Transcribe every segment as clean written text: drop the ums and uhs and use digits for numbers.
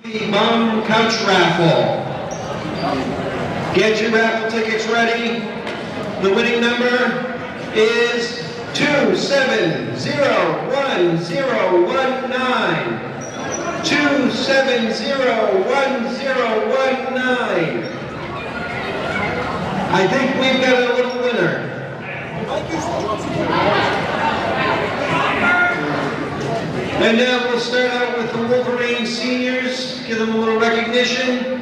The Bum Couch Raffle. Get your raffle tickets ready. The winning number is 2701019. 2701019. I think we've got a little winner. And now we'll start out with the Wolverine seniors, give them a little recognition.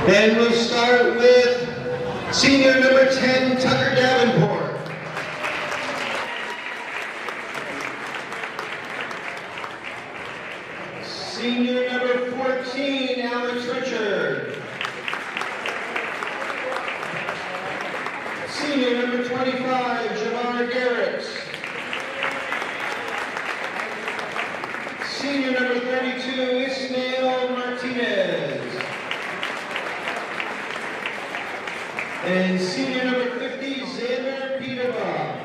And we'll start with senior number 10, Tucker Davenport. Senior number 14, Alex Richard. Senior number 25, Jamar Garrett. Senior number 32, Ismael Martinez. And senior number 50, Xander Peterbaugh.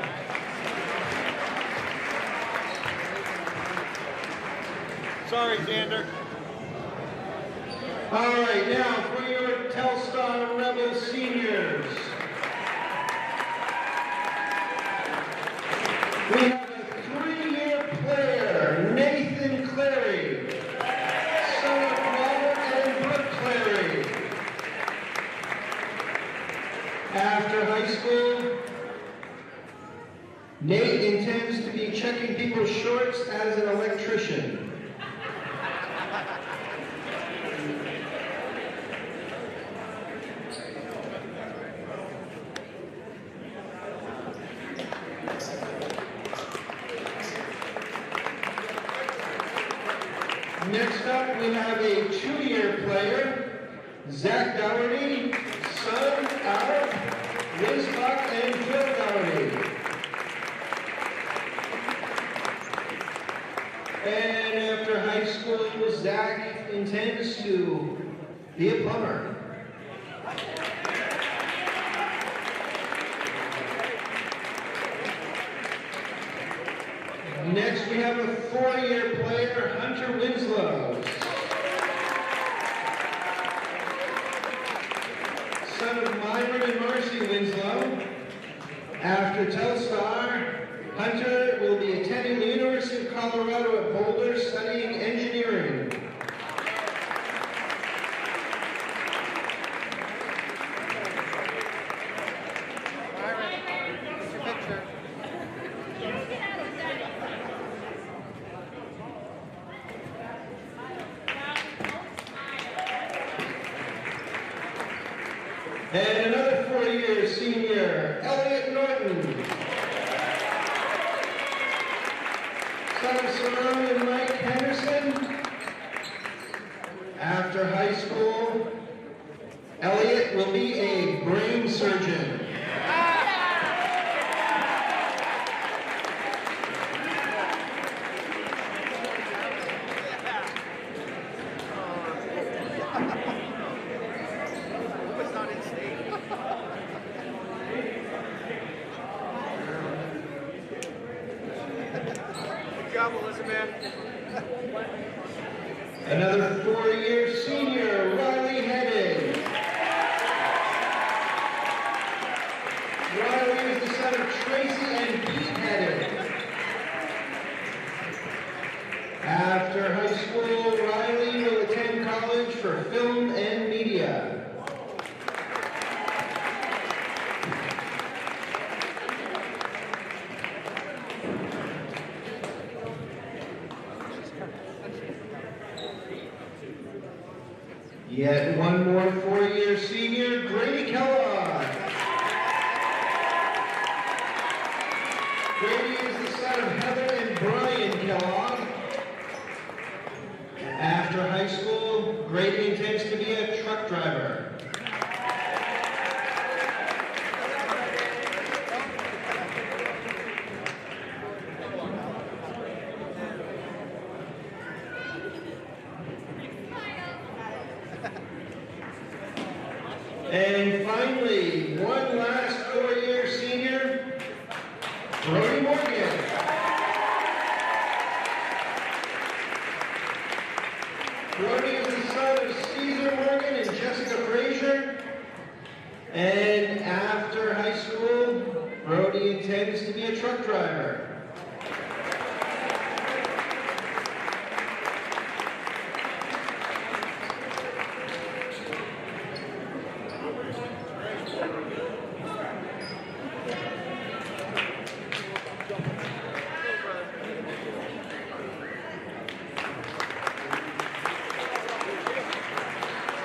Sorry, Xander. All right, now for your Telstar Rebel seniors. We have a 3-year player, Nathan Clary, son of Robert and Brooke Clary. After high school, Nate intends to be checking people's shorts as an electrician. Next up, we have a 2-year player, Zach Dougherty, son of Wiscasset and Phil Dougherty. And after high school, Zach intends to be a plumber. Next, we have a 4-year player, Hunter Winslow, son of Myron and Marcy Winslow. After Telstar, Hunter will be attending the University of Colorado at Boulder studying engineering. And another 4-year senior, Elliot Norton, son of Simone and Mike Henderson. After high school, Elliot will be a brain surgeon. Good job, Elizabeth. Another 4-year senior, Riley Hedden. Riley is the son of Tracy and Pete Hedden. After high school, Riley will attend college for film and media. Yet one more 4-year senior, Grady Kellogg. Grady is the son of Heather and Brian Kellogg. After high school, Grady intends to be a truck driver. And finally, one last 4-year senior, Brody Morgan. Brody truck driver.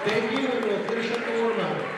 Thank you, and we'll finish up the warm-up.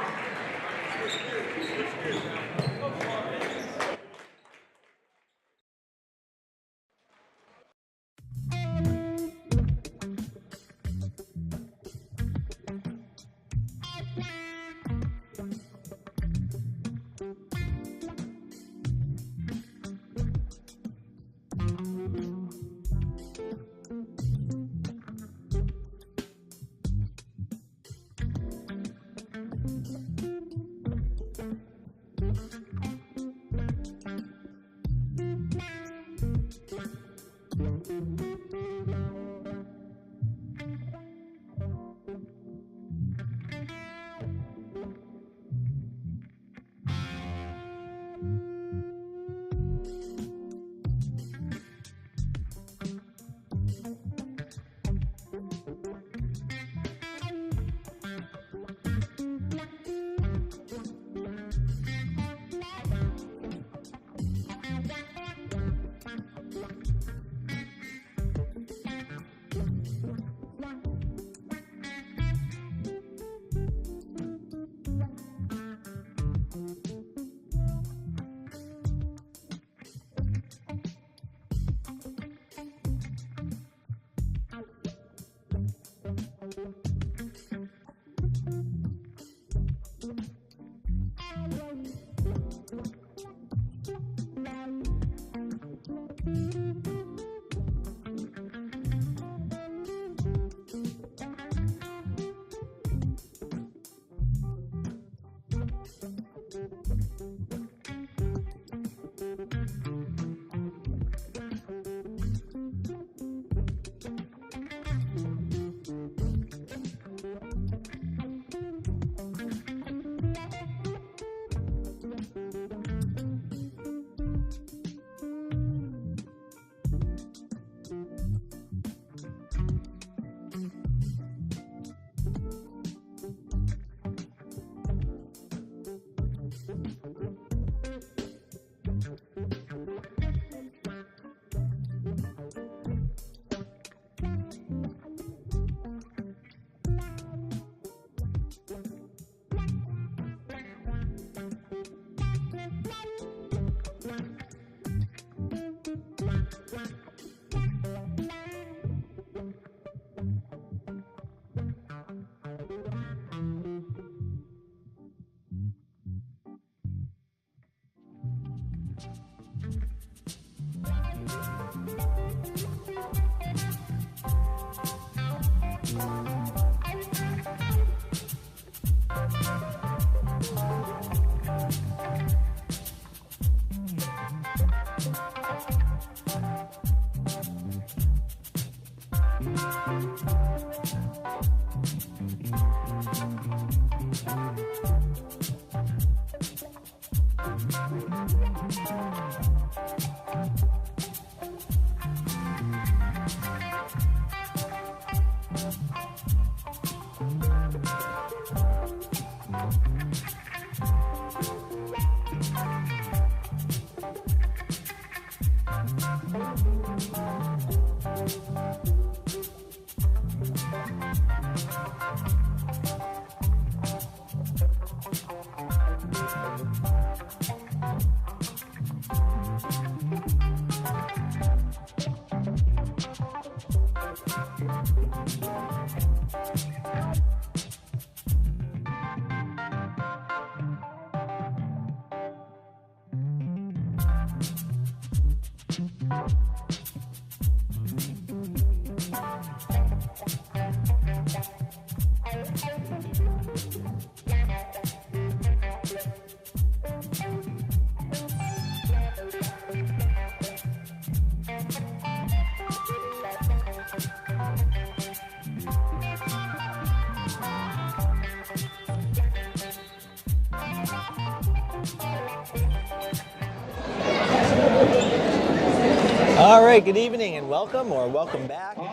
All right, good evening and welcome or welcome back. All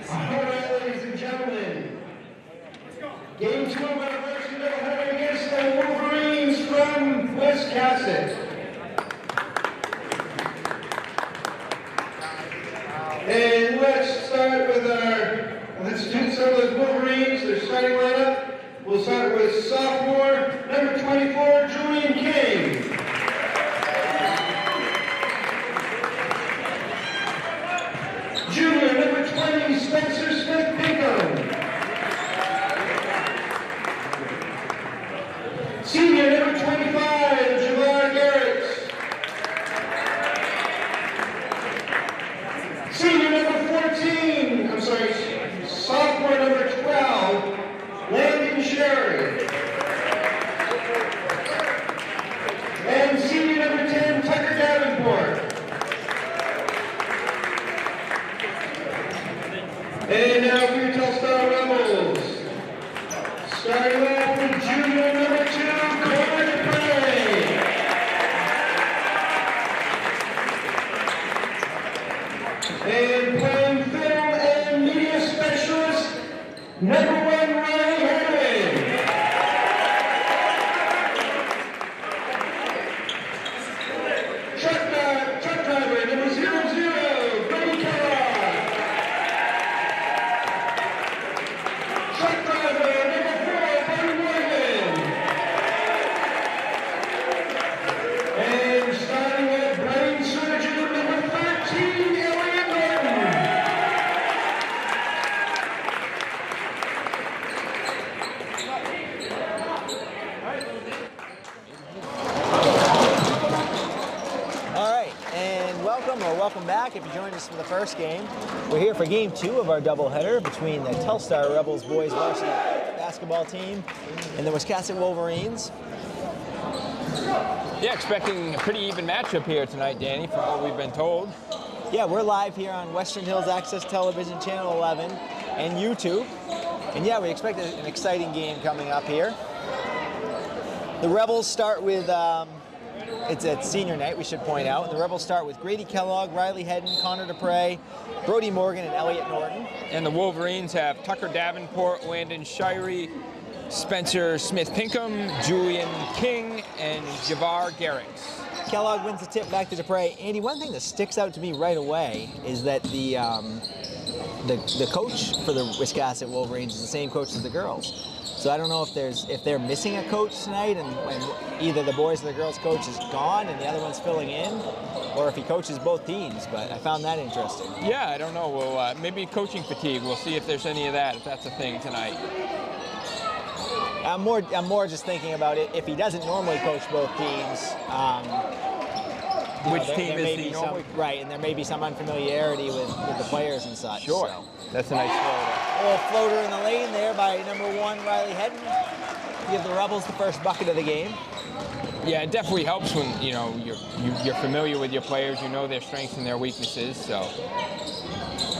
right, ladies and gentlemen. Game 2 of our first doubleheader against the Wolverines from Wiscasset. And let's do some of those Wolverines, their starting lineup. We'll start with sophomore, number 24, Julian King. Junior, number 20, Spencer Smith-Pinkham. Senior, number 25, Javar Garrett. Senior, number 14, sophomore, number 12, Landon Sherry. And senior, number 10, Tucker Davenport. And now for your Telstar Rebels. Starting off with junior number 2, Connor DePrey. And playing film and media specialist, number 1, Riley Hedwig. Truck driver, number 00, Brady Kellogg. Truck driver, number 4, Buddy Morgan. And starting with brain surgeon, number 13, Elliot Norton. All right, and welcome or welcome back if you joined us for the first game. We're here for game 2 of our doubleheader between the Telstar Rebels boys varsity basketball team and the Wiscasset Wolverines. Yeah, expecting a pretty even matchup here tonight, Danny, from what we've been told. Yeah, we're live here on Western Hills Access Television, Channel 11, and YouTube. And yeah, we expect an exciting game coming up here. The Rebels start with, it's at senior night, we should point out. And the Rebels start with Grady Kellogg, Riley Hedden, Connor DePrey, Brody Morgan, and Elliot Norton. And the Wolverines have Tucker Davenport, Landon Shirey, Spencer Smith-Pinkham, Julian King, and Javar Garrett. Kellogg wins the tip back to DePrey. Andy, one thing that sticks out to me right away is that the coach for the Wiscasset Wolverines is the same coach as the girls. So I don't know if they're missing a coach tonight, and either the boys or the girls coach is gone and the other one's filling in, or if he coaches both teams. But I found that interesting. Yeah, I don't know. Well, maybe coaching fatigue. We'll see if there's any of that, if that's a thing tonight. I'm more just thinking about it. If he doesn't normally coach both teams, which team is he normally? Right, and there may be some unfamiliarity with the players and such. Sure. So. That's a nice floater. A little floater in the lane there by number 1, Riley Hedden. Give the Rebels the first bucket of the game. Yeah, it definitely helps when you're familiar with your players, you know their strengths and their weaknesses. So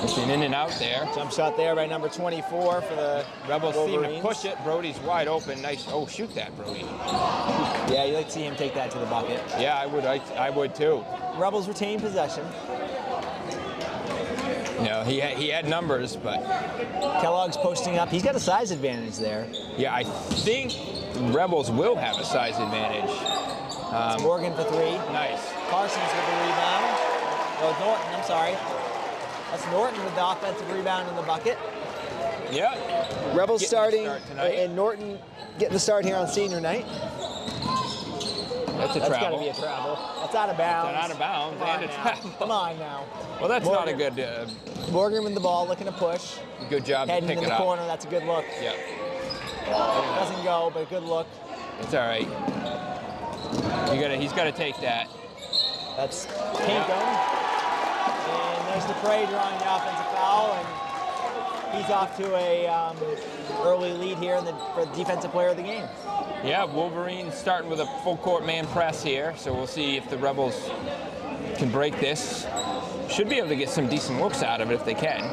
it's an in and out there. Jump shot there by number 24 for the Rebels seem to Wolverines. push it. Brody's wide open. Nice. Oh, shoot that, Brody. Yeah, you'd like to see him take that to the bucket. Yeah, I would too. Rebels retain possession. You know, he had numbers, but Kellogg's posting up. He's got a size advantage there. yeah, I think Rebels will have a size advantage. It's Morgan for 3. Nice. Parsons with the rebound. Oh, Norton, I'm sorry. That's Norton with the offensive rebound in the bucket. Yeah. Rebels starting, tonight. and Norton getting the start here on senior night. That's a That's got to travel. be a travel. That's out of bounds. That's out of bounds Come on and a now. travel. Come on now. Well, that's Morgan. not a good Morgan with the ball, looking to push. good job to Heading pick in it the up. corner, that's a good look. Yeah. Doesn't go, but a good look. It's all right. He's got to take that. That's Pinkham. And there's DePrey drawing the offensive foul, and he's off to a early lead here for the defensive player of the game. Yeah, Wolverines starting with a full court man press here, so we'll see if the Rebels can break this. Should be able to get some decent looks out of it if they can.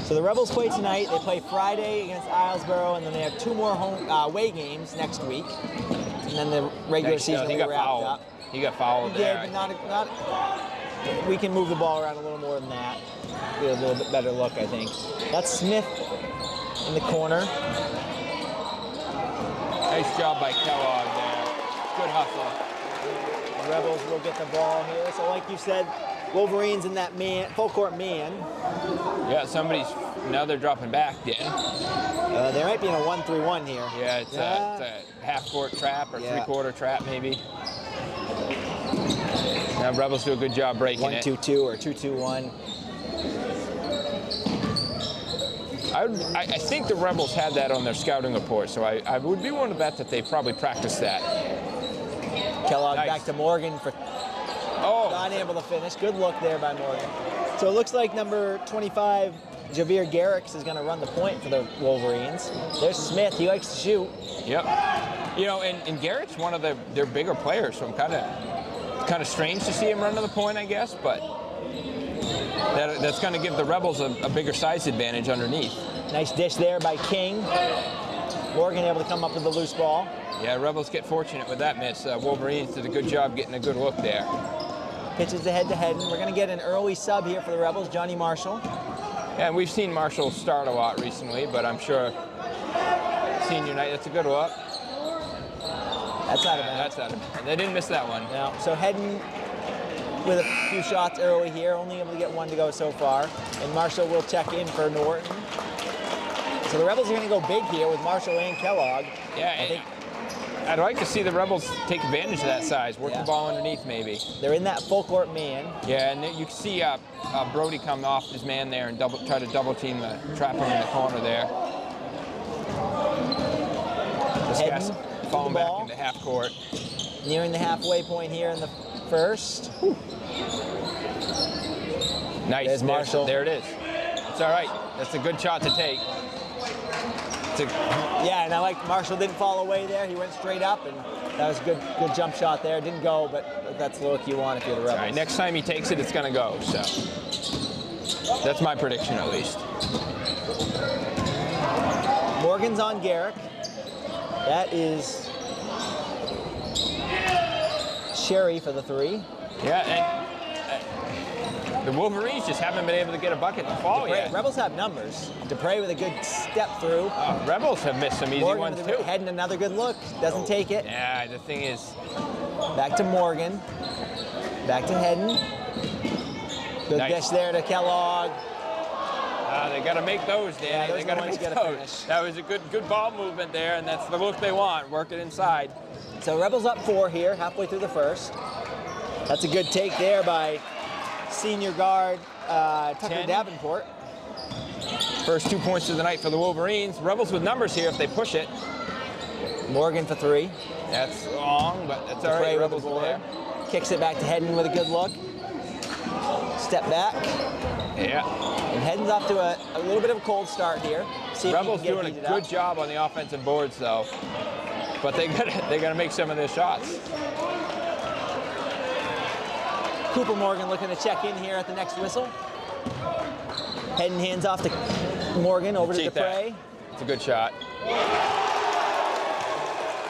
So the Rebels play tonight. They play Friday against Islesboro, and then they have 2 more away games next week. And then the regular season will be wrapped up. He got fouled there. Yeah, but not. We can move the ball around a little more than that. Get a little bit better look, I think. That's Smith in the corner. Nice job by Kellogg there. Good hustle. The Rebels will get the ball here. So like you said, Wolverines in that man, full court man. Yeah, now they're dropping back, Dan. They might be in a 1-3-1 here. Yeah, it's a half-court trap or three-quarter trap maybe. Now Rebels do a good job breaking it. 1-2-2 or 2-2-1. I think the Rebels had that on their scouting report, so I would be willing to bet that they probably practiced that. Kellogg Nice. back to Morgan for unable to finish. Good look there by Morgan. So it looks like number 25, Javier Garrix, is going to run the point for the Wolverines. There's Smith. He likes to shoot. Yep. You know, and Garrett's one of their bigger players, so I'm kind of strange to see him run to the point, I guess, but that's going to give the Rebels a bigger size advantage underneath. Nice dish there by King. Morgan able to come up with the loose ball. Yeah, Rebels get fortunate with that miss. Wolverines did a good job getting a good look there. Pitches ahead to Hedden. We're going to get an early sub here for the Rebels, Johnny Marshall. Yeah, and we've seen Marshall start a lot recently, but I'm sure senior night, that's a good look. That's out of bounds. That's out of bounds. They didn't miss that one. No, so Hedden with a few shots early here, only able to get one to go so far. And Marshall will check in for Norton. So the Rebels are going to go big here with Marshall and Kellogg. Yeah, I'd like to see the Rebels take advantage of that size, work the ball underneath maybe. They're in that full court man. Yeah, and you can see Brody come off his man there and try to double team trap him in the corner there. Wiscasset falling back into half court. Nearing the halfway point here in the first. Whew. Nice. There's Marshall. There it is. It's all right. That's a good shot to take. Yeah, and I like Marshall didn't fall away there. He went straight up, and that was a good jump shot there. Didn't go, but that's the look you want if you're the Rebels. All right, next time he takes it, it's going to go. So that's my prediction, at least. Morgan's on Garrick. That is Sherry for the three. Yeah, and the Wolverines just haven't been able to get a bucket to fall yet. Rebels have numbers. Dupre with a good step through. Rebels have missed some easy Morgan ones too. Heading another good look. Doesn't take it. Yeah, the thing is. Back to Morgan. Back to Hedden. Good dish there to Kellogg. They got to make those, Danny. Yeah, they got to make those. That was a good ball movement there, and that's the look they want. Work it inside. So Rebels up 4 here, halfway through the first. That's a good take there by senior guard Tucker Davenport. First 2 points of the night for the Wolverines. Rebels with numbers here if they push it. Morgan for 3. That's long, but that's all right. Rebels are there. Kicks it back to Hedden with a good look. Step back. Yeah. And Hedden's off to a little bit of a cold start here. See if Rebels he can doing a good job on the offensive boards though. But they gotta make some of their shots. Cooper Morgan looking to check in here at the next whistle. Hedden hands off to Morgan over to Dupre. It's a good shot.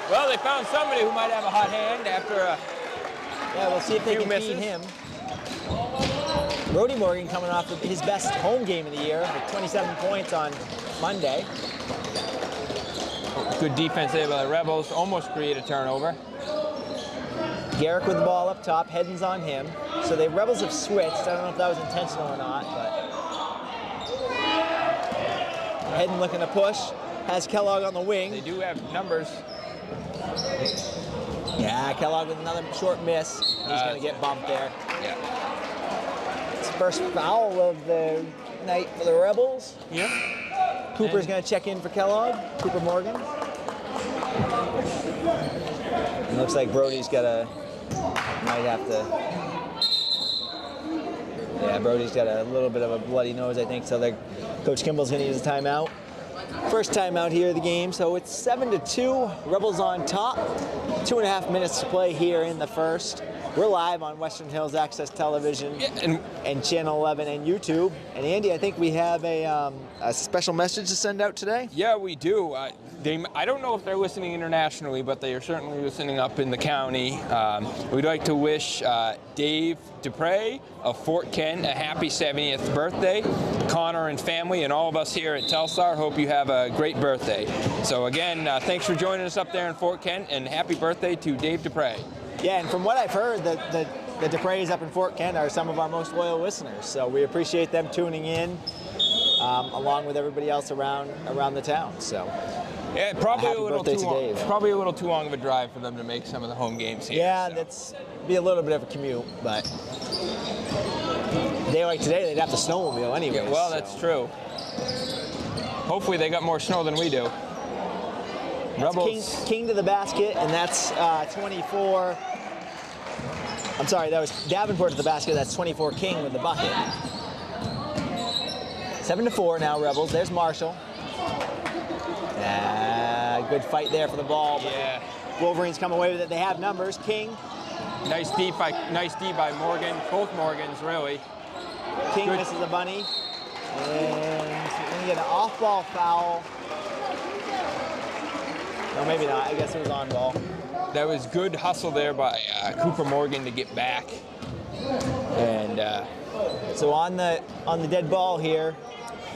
Well, they found somebody who might have a hot hand after a Yeah, we'll see if they can misses. feed him. Brody Morgan coming off of his best home game of the year with 27 points on Monday. Good defense there by the Rebels. Almost create a turnover. Garrick with the ball up top. Hedden's on him. So the Rebels have switched. I don't know if that was intentional or not, but Hedden looking to push. Has Kellogg on the wing. They do have numbers. Yeah, Kellogg with another short miss. He's going to get bumped there. Yeah. It's the first foul of the night for the Rebels. Yeah. Cooper's going to check in for Kellogg. Cooper Morgan. It looks like Brody's might have to. Yeah, Brody's got a little bit of a bloody nose, I think. So Coach Kimball's going to use a timeout. First timeout here of the game. So it's 7-2. Rebels on top. 2.5 minutes to play here in the first. We're live on Western Hills Access Television and Channel 11 and YouTube. And Andy, I think we have a special message to send out today. Yeah, we do. I don't know if they're listening internationally, but they are certainly listening up in the county. We'd like to wish Dave Dupre of Fort Ken a happy 70th birthday. Connor and family and all of us here at Telstar hope you have a great birthday. So again, thanks for joining us up there in Fort Ken, and happy birthday to Dave Dupre. Yeah, and from what I've heard, the Dupre's up in Fort Ken are some of our most loyal listeners. So we appreciate them tuning in, along with everybody else around the town. So yeah, probably happy a little birthday too to long. Dave. Probably a little too long of a drive for them to make some of the home games here. Yeah, so. that's be a little bit of a commute, but a day like today, they'd have to snowmobile anyway. Yeah, well, that's true. Hopefully they got more snow than we do. That's Rebels. King to the basket, and that's 24. I'm sorry, that was Davenport to the basket. That's 24 King with the bucket. 7-4 now, Rebels. There's Marshall. Good fight there for the ball. Yeah. Wolverines come away with it. They have numbers. King. Nice D by Morgan. Both Morgans, really. King Good. misses a bunny. And then you get an off-ball foul. No, maybe not. I guess it was on ball. That was good hustle there by Cooper Morgan to get back. And So on the dead ball here,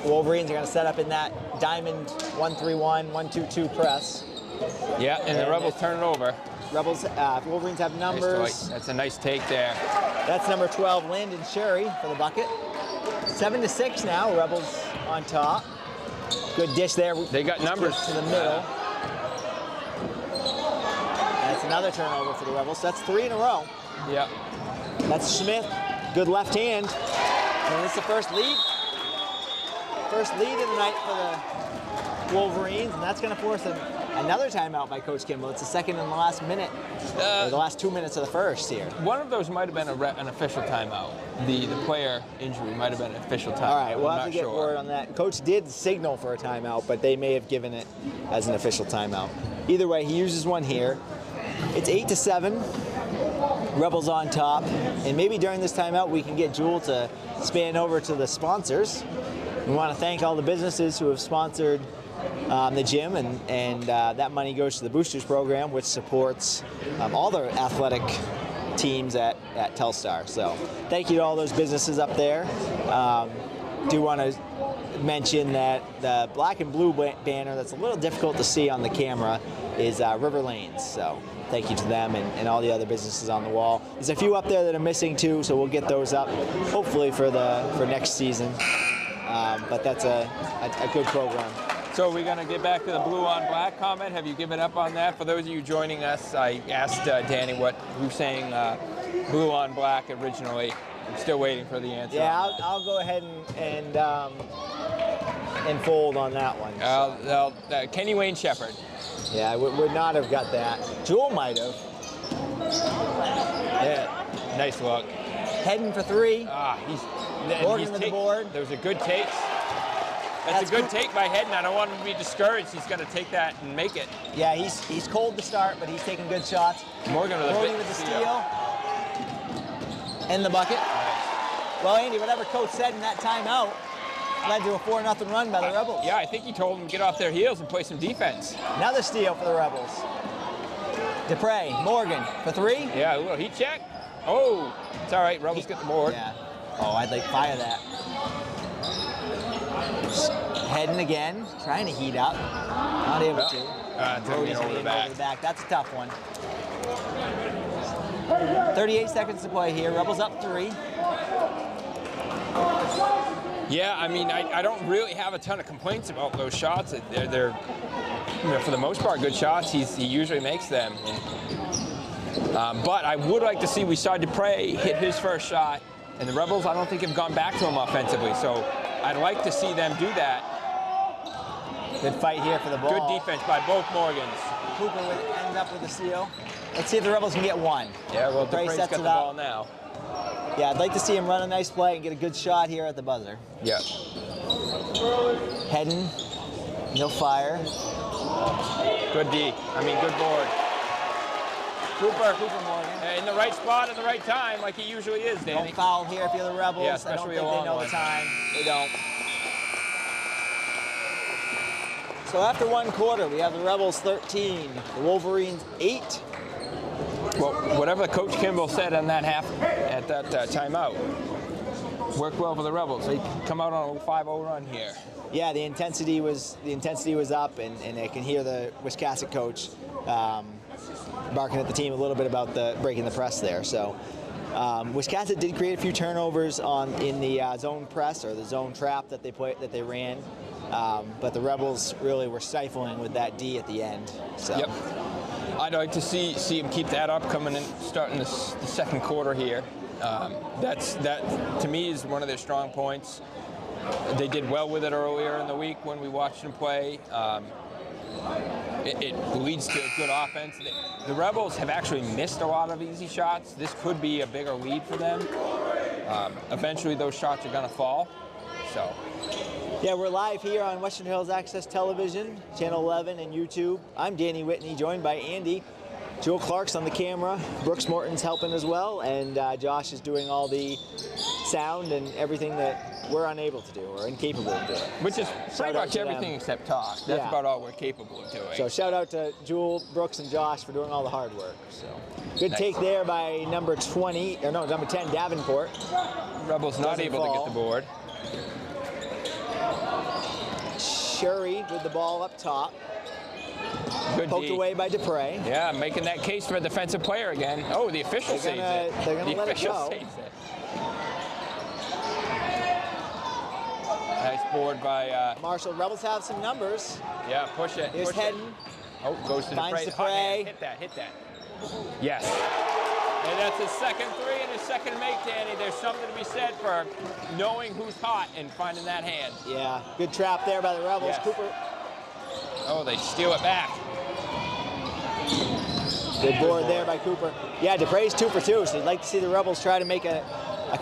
Wolverines are going to set up in that diamond 1-3-1, 1-2-2 press. yeah, and the Rebels turn it over. Rebels, Wolverines have numbers. Nice. That's a nice take there. That's number 12, Landon Sherry for the bucket. 7-6 now, Rebels on top. Good dish there. They got numbers to the middle. That's another turnover for the Rebels. That's 3 in a row. Yeah. That's Smith. Good left hand. And it's the first lead. First lead of the night for the Wolverines, and that's going to force another timeout by Coach Kimball. It's the second and the last minute, or the last 2 minutes of the first here. One of those might have been an official timeout. The player injury might have been an official timeout. All right, we'll have to get sure. word on that. Coach did signal for a timeout, but they may have given it as an official timeout. Either way, he uses one here. It's 8-7. Rebels on top, and maybe during this timeout we can get Jewel to span over to the sponsors. We want to thank all the businesses who have sponsored the gym, and that money goes to the Boosters program, which supports all the athletic teams at Telstar. So thank you to all those businesses up there. Do want to mention that the black and blue banner that's a little difficult to see on the camera is River Lanes. So thank you to them and all the other businesses on the wall. There's a few up there that are missing too, so we'll get those up hopefully for next season. But that's a good program. So we're going to get back to the blue on black comment. Have you given up on that? For those of you joining us, I asked Danny who's saying blue on black originally. I'm still waiting for the answer. Yeah, I'll go ahead and fold on that one. So. Kenny Wayne Shepherd. Yeah, I would not have got that. Jewel might have. Yeah, nice look. Heading for 3. Morgan with the board. There was a good take. That's a good take by Hedden. I don't want him to be discouraged. He's got to take that and make it. Yeah, he's cold to start, but he's taking good shots. Morgan with the steal. And the bucket. Nice. Well, Andy, whatever Coach said in that timeout led to a 4-0 run by the Rebels. Yeah, I think he told them to get off their heels and play some defense. Another steal for the Rebels. Dupre, Morgan for 3. Yeah, a little heat check. Oh, it's all right. Rebels get the board. Yeah. Oh, I'd like fire that. Heading again, trying to heat up. Not able to. Brody's over the back. That's a tough one. 38 seconds to play here. Rebels up 3. Yeah, I mean, I don't really have a ton of complaints about those shots. They're for the most part, good shots. He usually makes them. But I would like to see we saw Dupre hit his first shot, and the Rebels, I don't think, have gone back to him offensively. So I'd like to see them do that. Good fight here for the ball. Good defense by both Morgans. Cooper ends up with a steal. Let's see if the Rebels can get one. Yeah, well, Dupre's got the ball up. now. Yeah, I'd like to see him run a nice play and get a good shot here at the buzzer. Yeah. Heading, no fire. Good D. Good board. Cooper Morgan. In the right spot at the right time, like he usually is, Danny. Don't foul here if you're the Rebels. Yeah, I don't especially think a they long know one. the time. They don't. So after one quarter, we have the Rebels 13, the Wolverines 8. Well, whatever Coach Kimball said on that at that timeout worked well for the Rebels. They come out on a 5-0 run here. Yeah, the intensity was up, and I can hear the Wiscasset coach barking at the team a little bit about breaking the press there. So Wiscasset did create a few turnovers in the zone press or the zone trap that they ran, but the Rebels really were stifling with that D at the end. So. Yep. I'd like to see him keep that up coming in, starting the second quarter here. That to me is one of their strong points. They did well with it earlier in the week when we watched them play. It leads to good offense. The Rebels have actually missed a lot of easy shots. This could be a bigger lead for them. Eventually, those shots are going to fall. So. Yeah, we're live here on Western Hills Access Television, Channel 11 and YouTube. I'm Danny Whitney, joined by Andy. Joel Clark's on the camera. Brooks Morton's helping as well, and Josh is doing all the sound and everything that we're unable to do or incapable of doing. Which is pretty much them. everything except talk. That's Yeah. about all we're capable of doing. So shout out to Joel, Brooks, and Josh for doing all the hard work. So good Nice. take there by number 10, Davenport. Rebels not Doesn't able fall. to get the board. Shuri with the ball up top. Good Poked D. away by Dupre. Yeah, making that case for a defensive player again. Oh, the official They're saves it. gonna The let it official go. saves it. Nice board by, Marshall, Rebels have some numbers. yeah, push it. Here's push it. Hedden. Oh, goes to Finds Dupre. Dupre. Hot hand. Hit that. Yes. And that's his second three and his second make, Danny. There's something to be said for knowing who's hot and finding that hand. Yeah, good trap there by the Rebels. Yes. Cooper, Oh, they steal it back. good board there by Cooper. Yeah, Dupre's 2 for 2, so you'd like to see the Rebels try to make a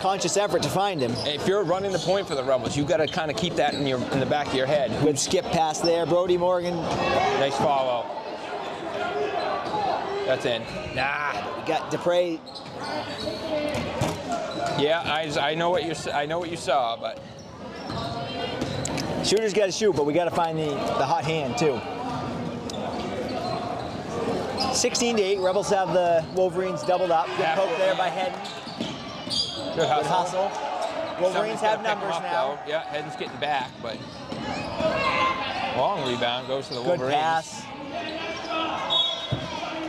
conscious effort to find him. If you're running the point for the Rebels, you've got to kind of keep that in the back of your head. Good skip pass there. Brody Morgan. Nice follow. That's in. Nah. We got Dupre. Yeah, I know what you saw, but Shooter's got to shoot, but we got to find the hot hand too. 16-8. Rebels have the Wolverines doubled up. Good poke there by Hedden. good Good hustle. hustle. Wolverines have numbers now. Though. Yeah, Hedden's getting back, but long rebound goes to the Good Wolverines. pass.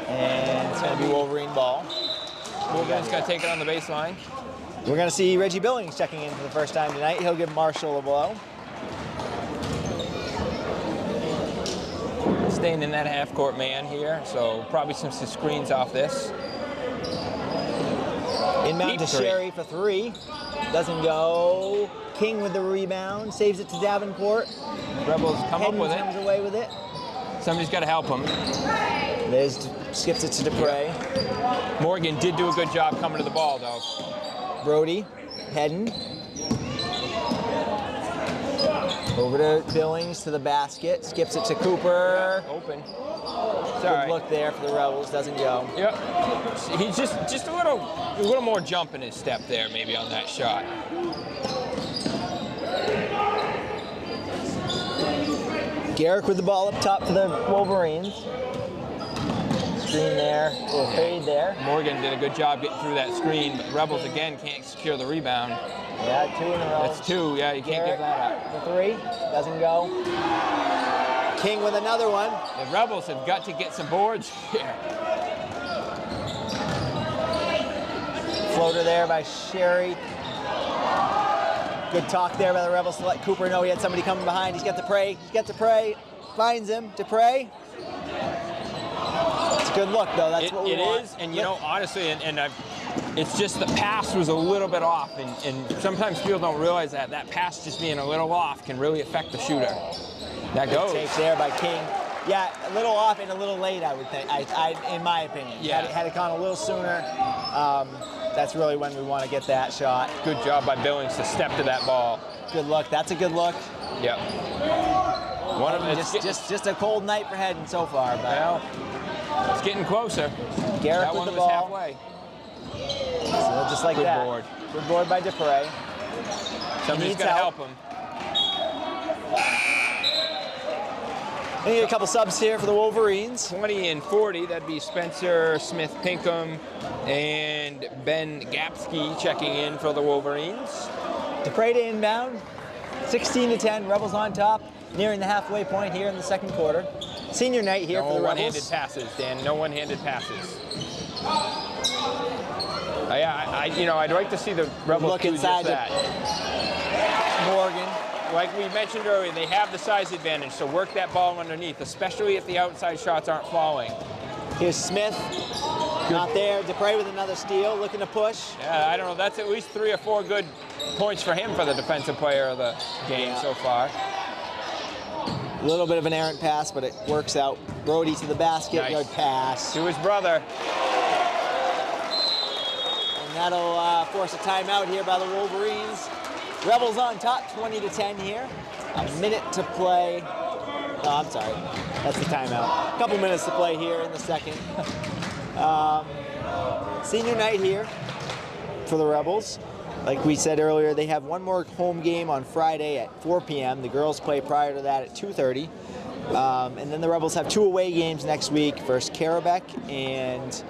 And it's going to be Wolverine ball. Wolverines got to take it on the baseline. We're going to see Reggie Billings checking in for the first time tonight. He'll give Marshall a blow. Staying in that half-court man here, so probably some screens off this. Inbound to Deep three. Sherry for 3. Doesn't go. King with the rebound. Saves it to Davenport. Rebels come Hedden up with comes it. away with it. Somebody's got to help him. Skips it to Dupre. Morgan did do a good job coming to the ball, though. Brody. Hedden. Over to Billings to the basket. Skips it to Cooper. Open. It's all Good right. look there for the Rebels. Doesn't go. Yep. He's just a little more jump in his step there, maybe on that shot. Garrick with the ball up top for the Wolverines. Screen there. A little fade there. Morgan did a good job getting through that screen, but Rebels again can't secure the rebound. Yeah, 2 in a row. That's 2. Yeah, you can't give that up. For 3. Doesn't go. King with another one. The Rebels have got to get some boards here. Floater there by Sherry. Good talk there by the Rebels to let Cooper know he had somebody coming behind. He's got Dupre. Finds him. Dupre. It's a good look, though. That's what we want. It is, and you know, honestly, it's just the pass was a little bit off, and sometimes people don't realize that pass just being a little off can really affect the shooter. That Good goes. take there by King. Yeah, a little off and a little late, I would think. In my opinion. Yeah. Had it gone a little sooner, that's really when we want to get that shot. Good job by Billings to step to that ball. Good look. That's a good look. Yep. One of them. Just a cold night for Hedden so far. But Well, it's getting closer. Garrett That with one the was ball. halfway. So just like Good that. board. Good board by Dupre. Somebody's needs got to help help. him. We need a couple subs here for the Wolverines. 20 and 40, that'd be Spencer Smith-Pinkham and Ben Gapsky checking in for the Wolverines. Dupre to inbound. 16-10. Rebels on top. Nearing the halfway point here in the second quarter. Senior night here for the No one-handed Rebels. passes, Dan. No one-handed passes. I'd like to see the Rebels Look do inside just that. Morgan. Like we mentioned earlier, they have the size advantage, so work that ball underneath, especially if the outside shots aren't falling. Here's Smith. Not there. Dupre with another steal. Looking to push. Yeah, I don't know. That's at least 3 or 4 good points for him for the defensive player of the game so far. A little bit of an errant pass, but it works out. Brody to the basket. Nice. Good pass. To his brother. And that'll force a timeout here by the Wolverines. Rebels on top, 20-10 here. A minute to play. No, I'm sorry. That's the timeout. A couple minutes to play here in the second. Senior night here for the Rebels. Like we said earlier, they have one more home game on Friday at 4 p.m. The girls play prior to that at 2:30. And then the Rebels have 2 away games next week versus Carabec and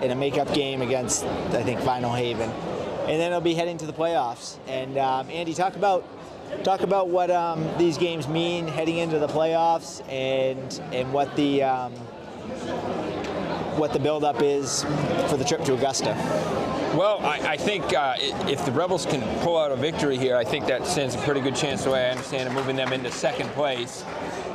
in a makeup game against, I think, Vinyl Haven. And then they'll be heading to the playoffs. And Andy, talk about what these games mean heading into the playoffs and what the build-up is for the trip to Augusta. Well, I think if the Rebels can pull out a victory here, I think that stands a pretty good chance, the way I understand it, moving them into second place.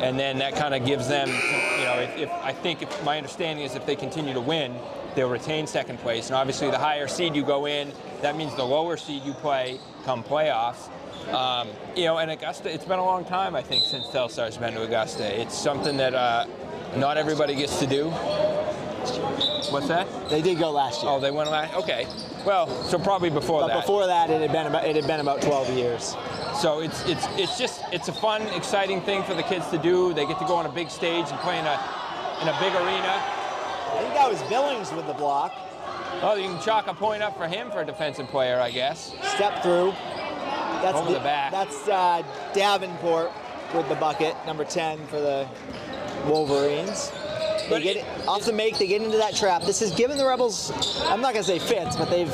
And then that kind of gives them, if my understanding is if they continue to win, they'll retain second place. And obviously the higher seed you go in, that means the lower seed you play come playoffs. And Augusta, it's been a long time, I think, since Telstar's been to Augusta. It's something that not everybody gets to do. What's that? They did go last year. Oh, they went last. Okay. Well, so probably before But that. before that, it had been about 12 years. So it's a fun, exciting thing for the kids to do. They get to go on a big stage and play in a big arena. I think that was Billings with the block. Oh, you can chalk a point up for him for a defensive player, I guess. Step through. That's Over the back. That's Davenport with the bucket, number 10 for the Wolverines. They get it off the make. They get into that trap. This has given the Rebels, I'm not going to say fits, but they've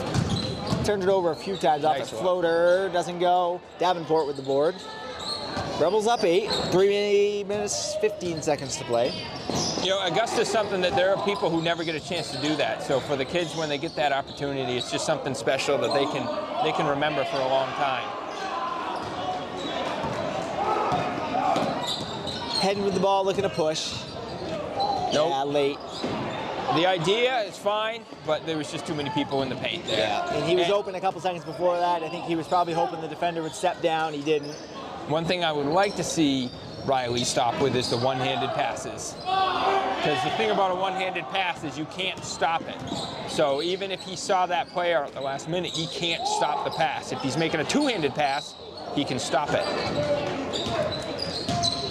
turned it over a few times off Nice a one. floater. Doesn't go. Davenport with the board. Rebels up 8. 3 minutes, 15 seconds to play. Augusta's something that there are people who never get a chance to do that. So for the kids, when they get that opportunity, it's just something special that they can remember for a long time. Heading with the ball, looking to push. Nope. Yeah, late. The idea is fine, but there was just too many people in the paint there. Yeah, and he was open a couple seconds before that. I think he was probably hoping the defender would step down. He didn't. One thing I would like to see Riley stop with is the one-handed passes. Because the thing about a one-handed pass is you can't stop it. So even if he saw that player at the last minute, he can't stop the pass. If he's making a two-handed pass, he can stop it.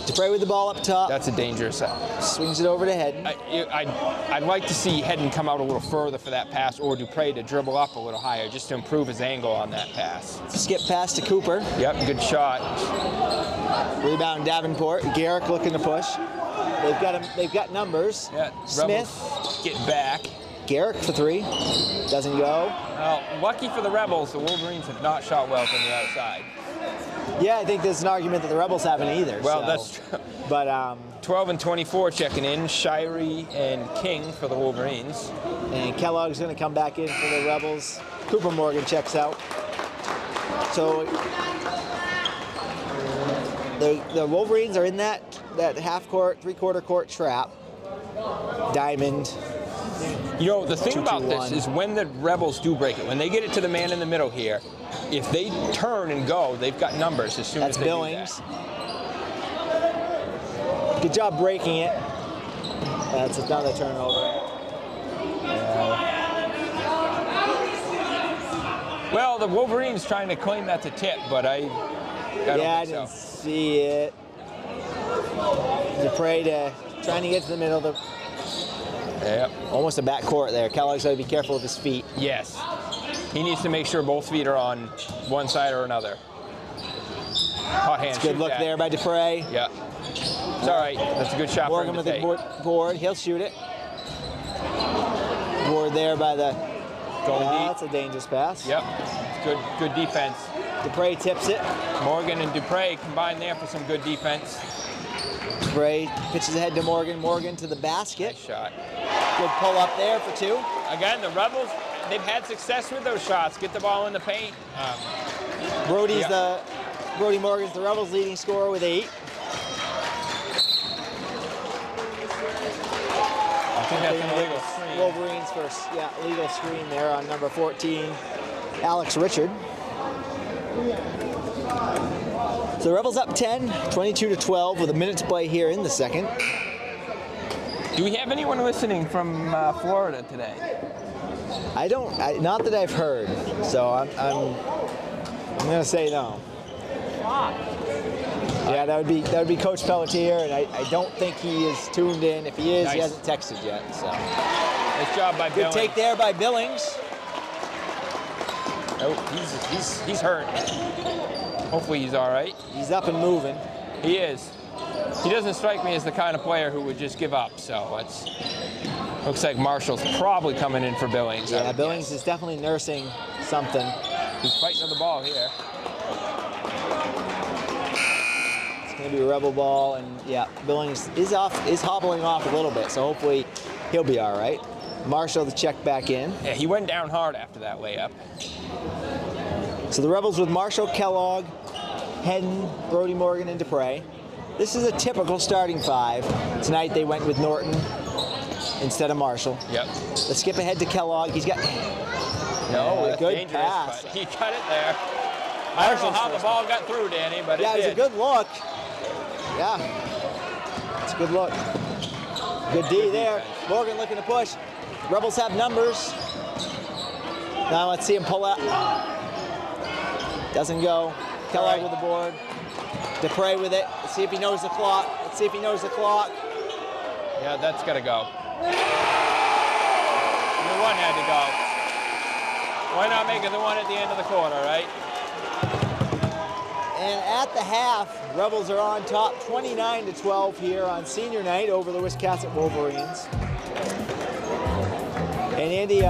Dupre with the ball up top. That's a dangerous set. Swings it over to Hedden. I'd like to see Hedden come out a little further for that pass, or Dupre to dribble up a little higher just to improve his angle on that pass. Skip pass to Cooper. Yep, good shot. Rebound Davenport. Garrick looking to push. They've got numbers. Yeah, Smith. Rebels get back. Garrick for 3. Doesn't go. Well, lucky for the Rebels, the Wolverines have not shot well from the outside. Yeah, I think there's an argument that the Rebels haven't either. Well, so. that's true. But 12 and 24 checking in. Shirey and King for the Wolverines. and Kellogg's going to come back in for the Rebels. Cooper Morgan checks out. So the Wolverines are in that half-court, three-quarter court trap. Diamond. You know, the thing about this 2-2-1. is when the Rebels do break it, when they get it to the man in the middle here, if they turn and go, they've got numbers as soon That's as they Billings. do Good job breaking it. That's another turnover. that. Well, the Wolverines trying to claim that's a tip, but I don't think I so. didn't see it. Dupre trying to get to the middle. Yep. Almost a back court there. Kellogg's got to be careful of his feet. Yes. He needs to make sure both feet are on one side or another. Hot hand. Good look there by Dupre. Yeah. It's all right. That's a good shot Morgan for with him to the take. board. He'll shoot it. Board there by the... Going deep. That's a dangerous pass. Yep. Good defense. Dupre tips it. Morgan and Dupre combined there for some good defense. Dupre pitches ahead to Morgan. Morgan to the basket. Nice shot. Good pull up there for 2. Again, the Rebels, they've had success with those shots. Get the ball in the paint. Brody Morgan's the Rebels' leading scorer with 8. I think that's an illegal screen. Wolverines first, legal screen there on number 14, Alex Richard. So the Rebels up 10, 22-12 with a minute to play here in the second. Do we have anyone listening from Florida today? Not that I've heard. So I'm going to say no. Yeah, that would be Coach Pelletier, and I don't think he is tuned in. If he is, he hasn't texted yet. So nice job by Billings. Good take there by Billings. Oh, he's hurt. Hopefully he's all right. He's up and moving. He is. He doesn't strike me as the kind of player who would just give up. So looks like Marshall's probably coming in for Billings. Yeah, Billings is definitely nursing something. He's fighting to the ball here. Going to be a Rebel ball, and yeah, Billings is hobbling off a little bit, so hopefully he'll be all right. Marshall the check back in. Yeah, he went down hard after that layup. So the Rebels with Marshall, Kellogg, Hedden, Brody Morgan, and Dupre. This is a typical starting 5. Tonight they went with Norton instead of Marshall. Yep. Let's skip ahead to Kellogg. He's got that's good dangerous, pass. But he cut it there. I don't know how the ball got through, Danny, but it was did. a good look. Yeah, it's a good look. Good D there. Morgan looking to push. Rebels have numbers. Now let's see him pull out. Doesn't go. Kellogg with the board. Dupre with it. Let's see if he knows the clock. Yeah, that's got to go. The one had to go. Why not make it the one at the end of the quarter, right? And at the half, Rebels are on top 29-12 here on senior night over the Wiscasset Wolverines. And Andy,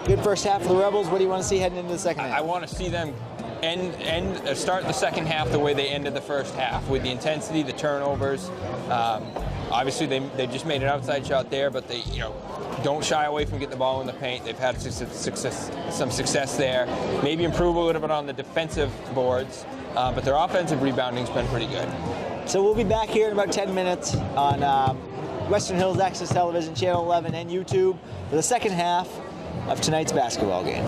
good first half for the Rebels. What do you want to see heading into the second half? I want to see them start the second half the way they ended the first half, with the intensity, the turnovers. Obviously, they just made an outside shot there, but they don't shy away from getting the ball in the paint. They've had some success there. Maybe improve a little bit on the defensive boards, but their offensive rebounding's been pretty good. So we'll be back here in about 10 minutes on Western Hills Access Television, Channel 11, and YouTube for the second half of tonight's basketball game.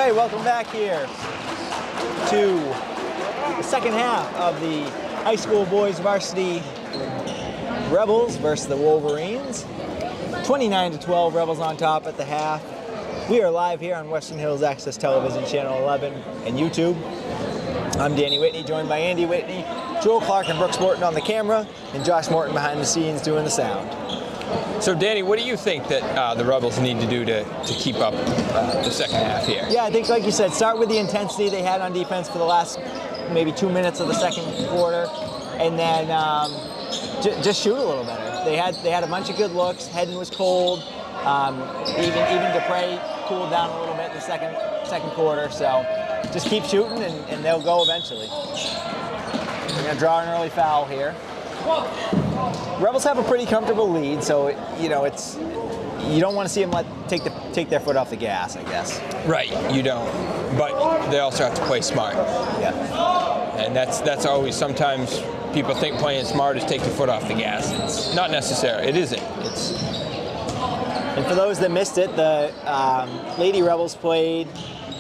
Okay, welcome back here to the second half of the high school boys varsity Rebels versus the Wolverines. 29-12, Rebels on top at the half. We are live here on Western Hills Access Television, Channel 11 and YouTube. I'm Danny Whitney, joined by Andy Whitney, Joel Clark and Brooks Morton on the camera, and Josh Morton behind the scenes doing the sound. So, Danny, what do you think that the Rebels need to do to keep up the second half here? Yeah, I think, like you said, start with the intensity they had on defense for the last maybe 2 minutes of the second quarter, and then just shoot a little better. They had a bunch of good looks. Hedden was cold. Even Dupre cooled down a little bit in the second quarter. So just keep shooting, and they'll go eventually. We're gonna draw an early foul here. Rebels have a pretty comfortable lead, so you don't want to see them take their foot off the gas, I guess. Right, you don't. But they also have to play smart. Yeah. And that's always, sometimes people think playing smart is take your foot off the gas. It's not necessary. It isn't. And for those that missed it, the Lady Rebels played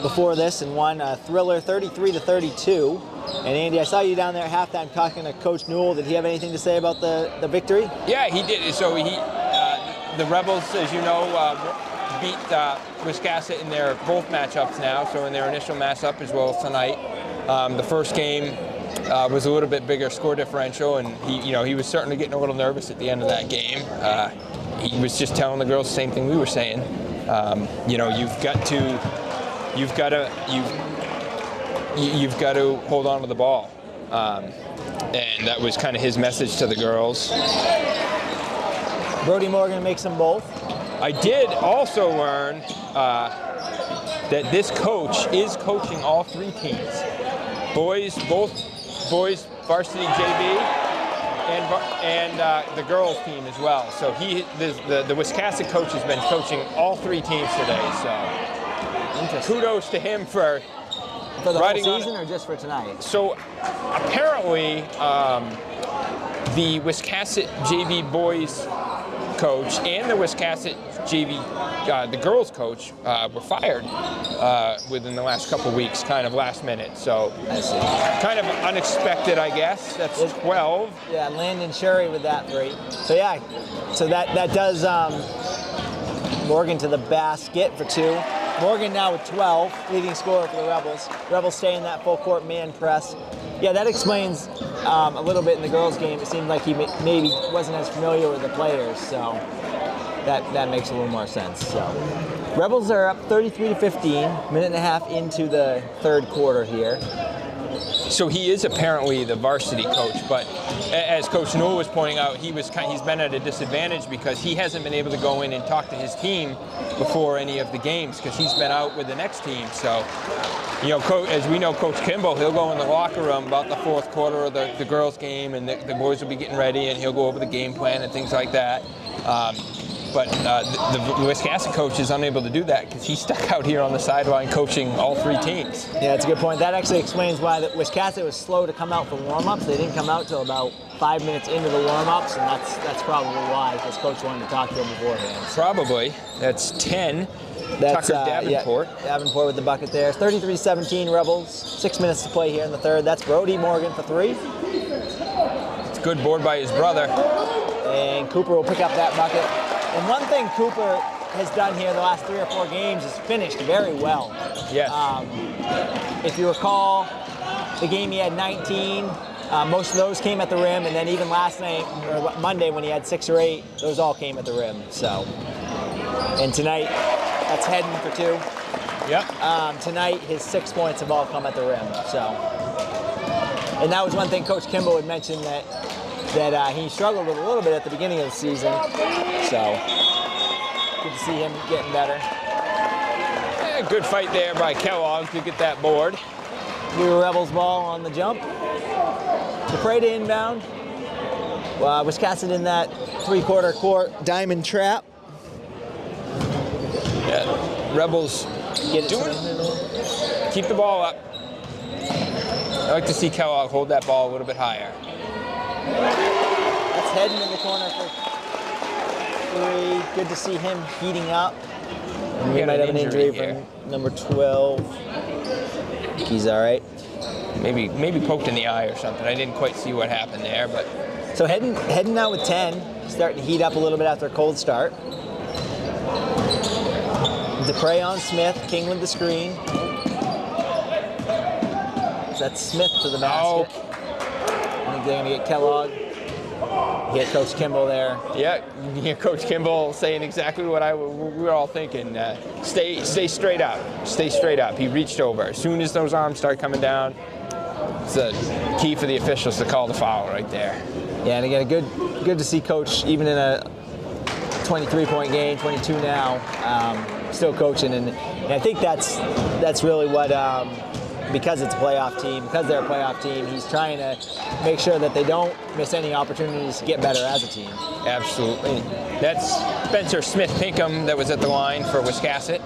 before this and won a thriller 33-32. And Andy, I saw you down there at halftime talking to Coach Newell. Did he have anything to say about the victory? Yeah, he did. So the Rebels, as you know, beat Wiscasset in their both matchups now. So in their initial matchup as well as tonight. The first game was a little bit bigger score differential, and he was certainly getting a little nervous at the end of that game. He was just telling the girls the same thing we were saying. You've got to hold on to the ball, and that was kind of his message to the girls. Brody Morgan makes them both. I did also learn that this coach is coaching all three teams, both boys varsity JV and the girls team as well. So the Wiscasset coach has been coaching all three teams today. So kudos to him for the whole season or just for tonight? So apparently the Wiscasset JV boys coach and the Wiscasset JV the girls coach were fired within the last couple weeks, kind of last minute. So I see. Kind of unexpected, I guess. That's 12. Yeah, Landon Sherry with that 3. So yeah, so that does Morgan to the basket for 2. Morgan now with 12, leading scorer for the Rebels. Rebels stay in that full court man press. Yeah, that explains a little bit in the girls' game. It seemed like he maybe wasn't as familiar with the players, so that makes a little more sense. So Rebels are up 33-15, minute and a half into the third quarter here. So he is apparently the varsity coach, but as Coach Newell was pointing out, he's been at a disadvantage because he hasn't been able to go in and talk to his team before any of the games because he's been out with the next team. So, as we know, Coach Kimball, he'll go in the locker room about the fourth quarter of the girls' game, and the boys will be getting ready, and he'll go over the game plan and things like that. But the Wiscasset coach is unable to do that because he's stuck out here on the sideline coaching all three teams. Yeah, that's a good point. That actually explains why the Wiscasset was slow to come out for warm-ups. They didn't come out till about 5 minutes into the warm-ups, and that's probably why, because Coach wanted to talk to him beforehand. Probably. That's 10. That's Tucker Davenport. Yeah, Davenport with the bucket there. 33-17 Rebels. 6 minutes to play here in the third. That's Brody Morgan for 3. It's a good board by his brother. And Cooper will pick up that bucket. And one thing Cooper has done here the last 3 or 4 games is finished very well. Yes. If you recall, the game he had 19, most of those came at the rim, and then even last night, or Monday when he had 6 or 8, those all came at the rim. So, and tonight, that's Hedden for 2. Yep. Tonight, his 6 points have all come at the rim. So, and that was one thing Coach Kimball had mentioned that he struggled with a little bit at the beginning of the season. So, good to see him getting better. Yeah, good fight there by Kellogg to get that board. Blue Rebels ball on the jump. Dupre to inbound. Wiscasset in that 3/4 court diamond trap. Yeah, Rebels Get it. keep the ball up. I like to see Kellogg hold that ball a little bit higher. That's Hedden in the corner for 3. Good to see him heating up. He might have an injury here. from number 12. He's all right. Maybe poked in the eye or something. I didn't quite see what happened there, but So heading out with 10, starting to heat up a little bit after a cold start. Dupre on Smith, King with the screen. That's Smith to the basket. I think they're gonna get Kellogg. Get Coach Kimball there. yeah, you hear Coach Kimball saying exactly what we were all thinking. Stay straight up. Stay straight up. He reached over. As soon as those arms start coming down, it's a key for the officials to call the foul right there. Yeah, and again, good to see Coach even in a 23-point game, 22 now, still coaching, and I think that's really what. Because it's a playoff team, because they're a playoff team, he's trying to make sure that they don't miss any opportunities to get better as a team. Absolutely. That's Spencer Smith Pinkham that was at the line for Wiscasset.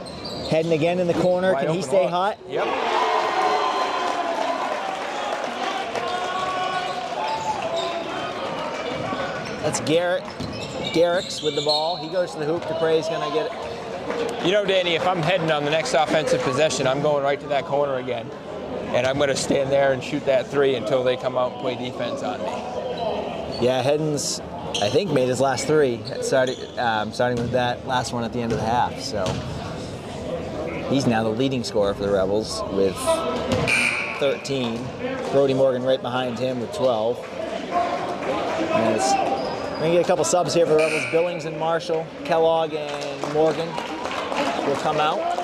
Heading again in the corner. Wide Can he open stay look. hot? Yep. That's Garrix with the ball. He goes to the hoop. Dupre's going to get it. You know, Danny, if I'm heading on the next offensive possession, I'm going right to that corner again. And I'm going to stand there and shoot that three until they come out and play defense on me. Yeah, Hedden's, I think, made his last three, starting with that last one at the end of the half. So he's now the leading scorer for the Rebels with 13. Brody Morgan right behind him with 12. And we're going to get a couple subs here for the Rebels. Billings and Marshall, Kellogg and Morgan will come out.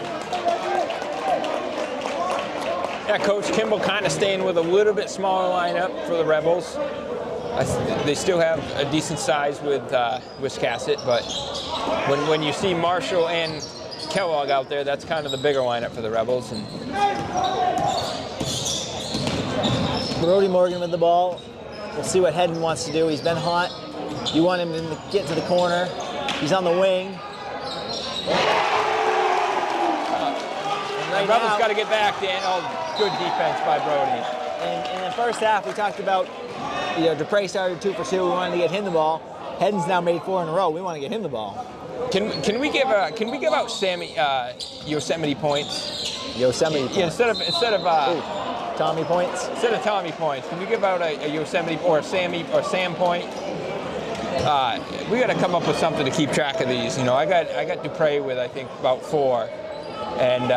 Yeah, Coach Kimball kind of staying with a little bit smaller lineup for the Rebels. They still have a decent size with Wiscasset, but when you see Marshall and Kellogg out there, that's kind of the bigger lineup for the Rebels. And Brody Morgan with the ball. We'll see what Hedden wants to do. He's been hot. You want him to get to the corner. He's on the wing. The Rebels got to get back, Dan. Oh, good defense by Brody. And in the first half, we talked about, Dupre started 2 for 2. We wanted to get him the ball. Hedden's now made 4 in a row. We want to get him the ball. Can we give out Sammy Yosemite points? Yosemite points. Yeah, instead of Tommy points. Instead of Tommy points, can we give out a Yosemite or a Sam point? We got to come up with something to keep track of these. I got Dupre with I think about 4, and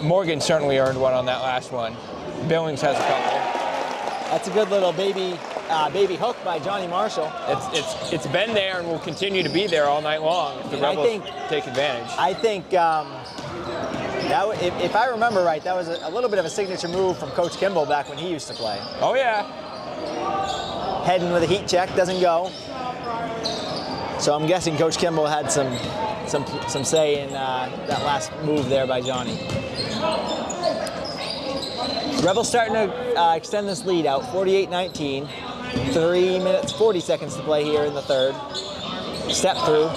Morgan certainly earned one on that last one. Billings has a couple. That's a good little baby hook by Johnny Marshall. It's been there and will continue to be there all night long if the Rebels take advantage. I think if I remember right, that was a little bit of a signature move from Coach Kimball back when he used to play. Oh yeah. Heading with a heat check, doesn't go. So I'm guessing Coach Kimball had some say in that last move there by Johnny. Rebels starting to extend this lead out, 48-19. 3 minutes, 40 seconds to play here in the third. Step through.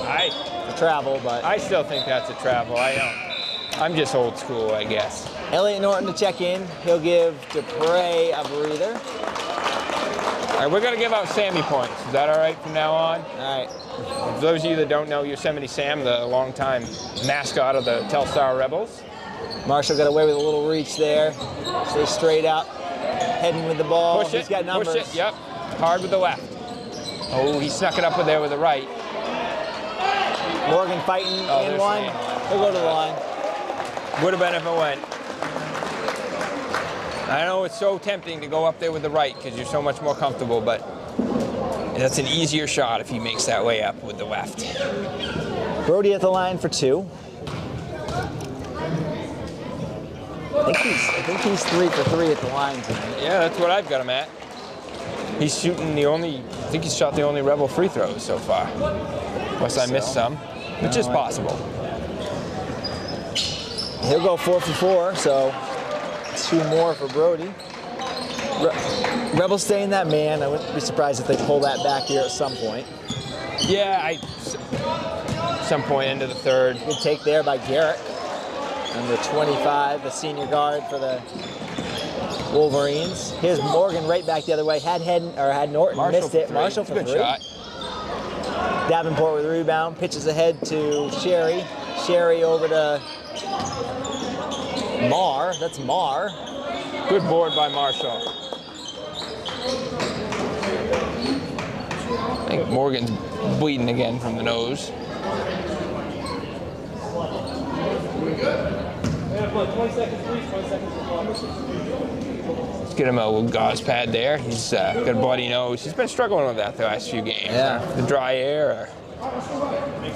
Travel, but I still think that's a travel. I'm just old school, I guess. Elliot Norton to check in. He'll give Dupre a breather. All right, we're going to give out Sammy points. Is that all right from now on? All right. For those of you that don't know Yosemite Sam, the longtime mascot of the Telstar Rebels. Marshall got away with a little reach there. Stay straight up. Heading with the ball. Push it. He's got numbers. Push it. Yep. Hard with the left. Oh, he snuck it up there with the right. Morgan fighting in one. He'll go to the line. Would have been if it went. I know it's so tempting to go up there with the right because you're so much more comfortable, but that's an easier shot if he makes that way up with the left. Brody at the line for 2. I think he's 3 for 3 at the line tonight. Yeah, that's what I've got him at. He's shooting I think he's shot the only Rebel free throws so far. Unless I missed some, which is possible. He'll go 4 for 4, so 2 more for Brody. Rebels staying that man. I wouldn't be surprised if they pull that back here at some point. Yeah, some point into the third. Good take there by Garrett. Number 25, the senior guard for the Wolverines. Here's Morgan right back the other way. Had Norton missed it. Marshall for 3. Good shot. Davenport with the rebound. Pitches ahead to Sherry. Sherry over to Marr. That's Marr. Good board by Marshall. I think Morgan's bleeding again from the nose. Let's get him a little gauze pad there. He's got a bloody nose. He's been struggling with that the last few games. Yeah. The dry air or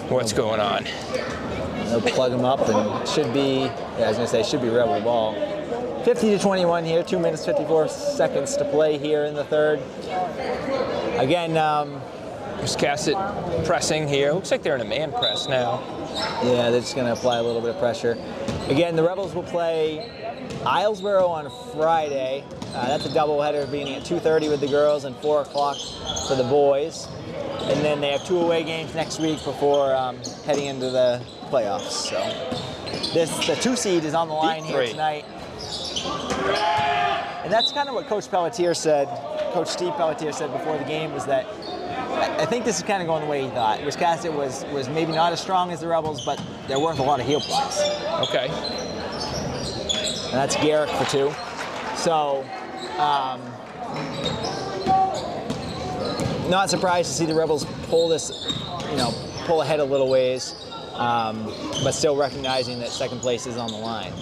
what's going on? They'll plug him up and should be, yeah, I was going to say, should be Rebel ball. 50-21 here, 2 minutes, 54 seconds to play here in the third. Again, Wiscasset pressing here. Looks like they're in a man press now. yeah, they're just going to apply a little bit of pressure. Again, the Rebels will play Islesboro on Friday. That's a doubleheader beginning at 2:30 with the girls and 4 o'clock for the boys. And then they have 2 away games next week before heading into the playoffs. So the 2 seed is on the line here tonight. And that's kind of what Coach Pelletier said, Coach Steve Pelletier said before the game, was that I think this is kind of going the way he thought. Wiscasset was maybe not as strong as the Rebels, but they're worth a lot of heel points. Okay. And that's Garrick for 2. So, not surprised to see the Rebels pull this, pull ahead a little ways, but still recognizing that second place is on the line.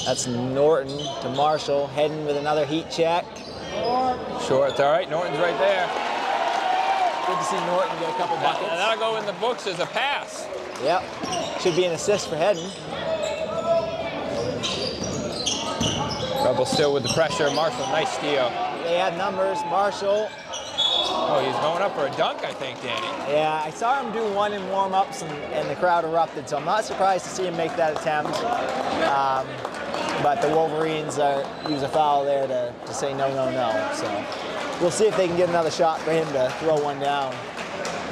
That's Norton to Marshall, heading with another heat check. Sure, it's all right. Norton's right there. Good to see Norton get a couple buckets. And that'll go in the books as a pass. Yep. Should be an assist for Hedden. Rebels still with the pressure. Marshall, nice steal. They have numbers. Marshall. Oh, he's going up for a dunk, I think, Danny. Yeah, I saw him do one in warm-ups, and the crowd erupted, so I'm not surprised to see him make that attempt. But the Wolverines use a foul there to say no, no, no. So we'll see if they can get another shot for him to throw one down.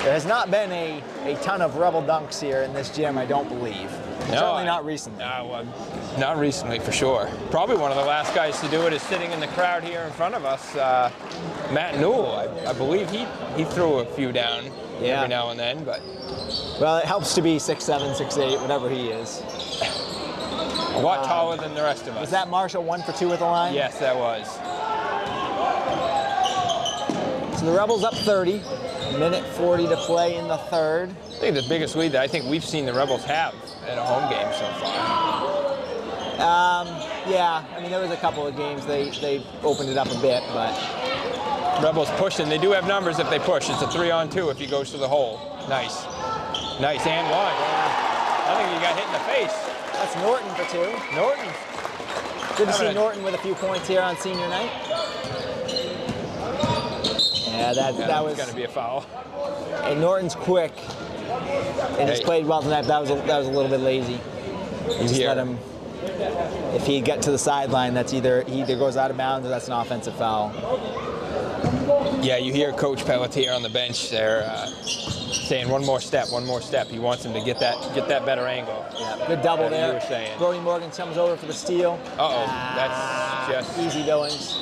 There has not been a ton of Rebel dunks here in this gym, I don't believe. Certainly not recently. Well, not recently, for sure. Probably one of the last guys to do it is sitting in the crowd here in front of us, Matt Newell. I believe he threw a few down every now and then, but. Well, it helps to be 6'7", 6'8", whatever he is. A lot taller than the rest of us. Was that Marshall 1 for 2 at the line? Yes, that was. So the Rebels up 30. Minute 40 to play in the third. I think the biggest lead that I think we've seen the Rebels have at a home game so far. Yeah, I mean, there was a couple of games they opened it up a bit, but. Rebels pushing. They do have numbers if they push. It's a 3-on-2 if he goes to the hole. Nice. Nice, and one. Yeah. I think he got hit in the face. That's Norton for 2. Norton. Good to see Norton with a few points here on senior night. Yeah, that was going to be a foul. And Norton's quick, and he's played well tonight. That was a little bit lazy. Just let him. If he get to the sideline, he either goes out of bounds or that's an offensive foul. Yeah, you hear Coach Pelletier on the bench there saying one more step. He wants him to get that better angle. Yeah, good double there. You were saying. Brody Morgan comes over for the steal. That's just easy goings.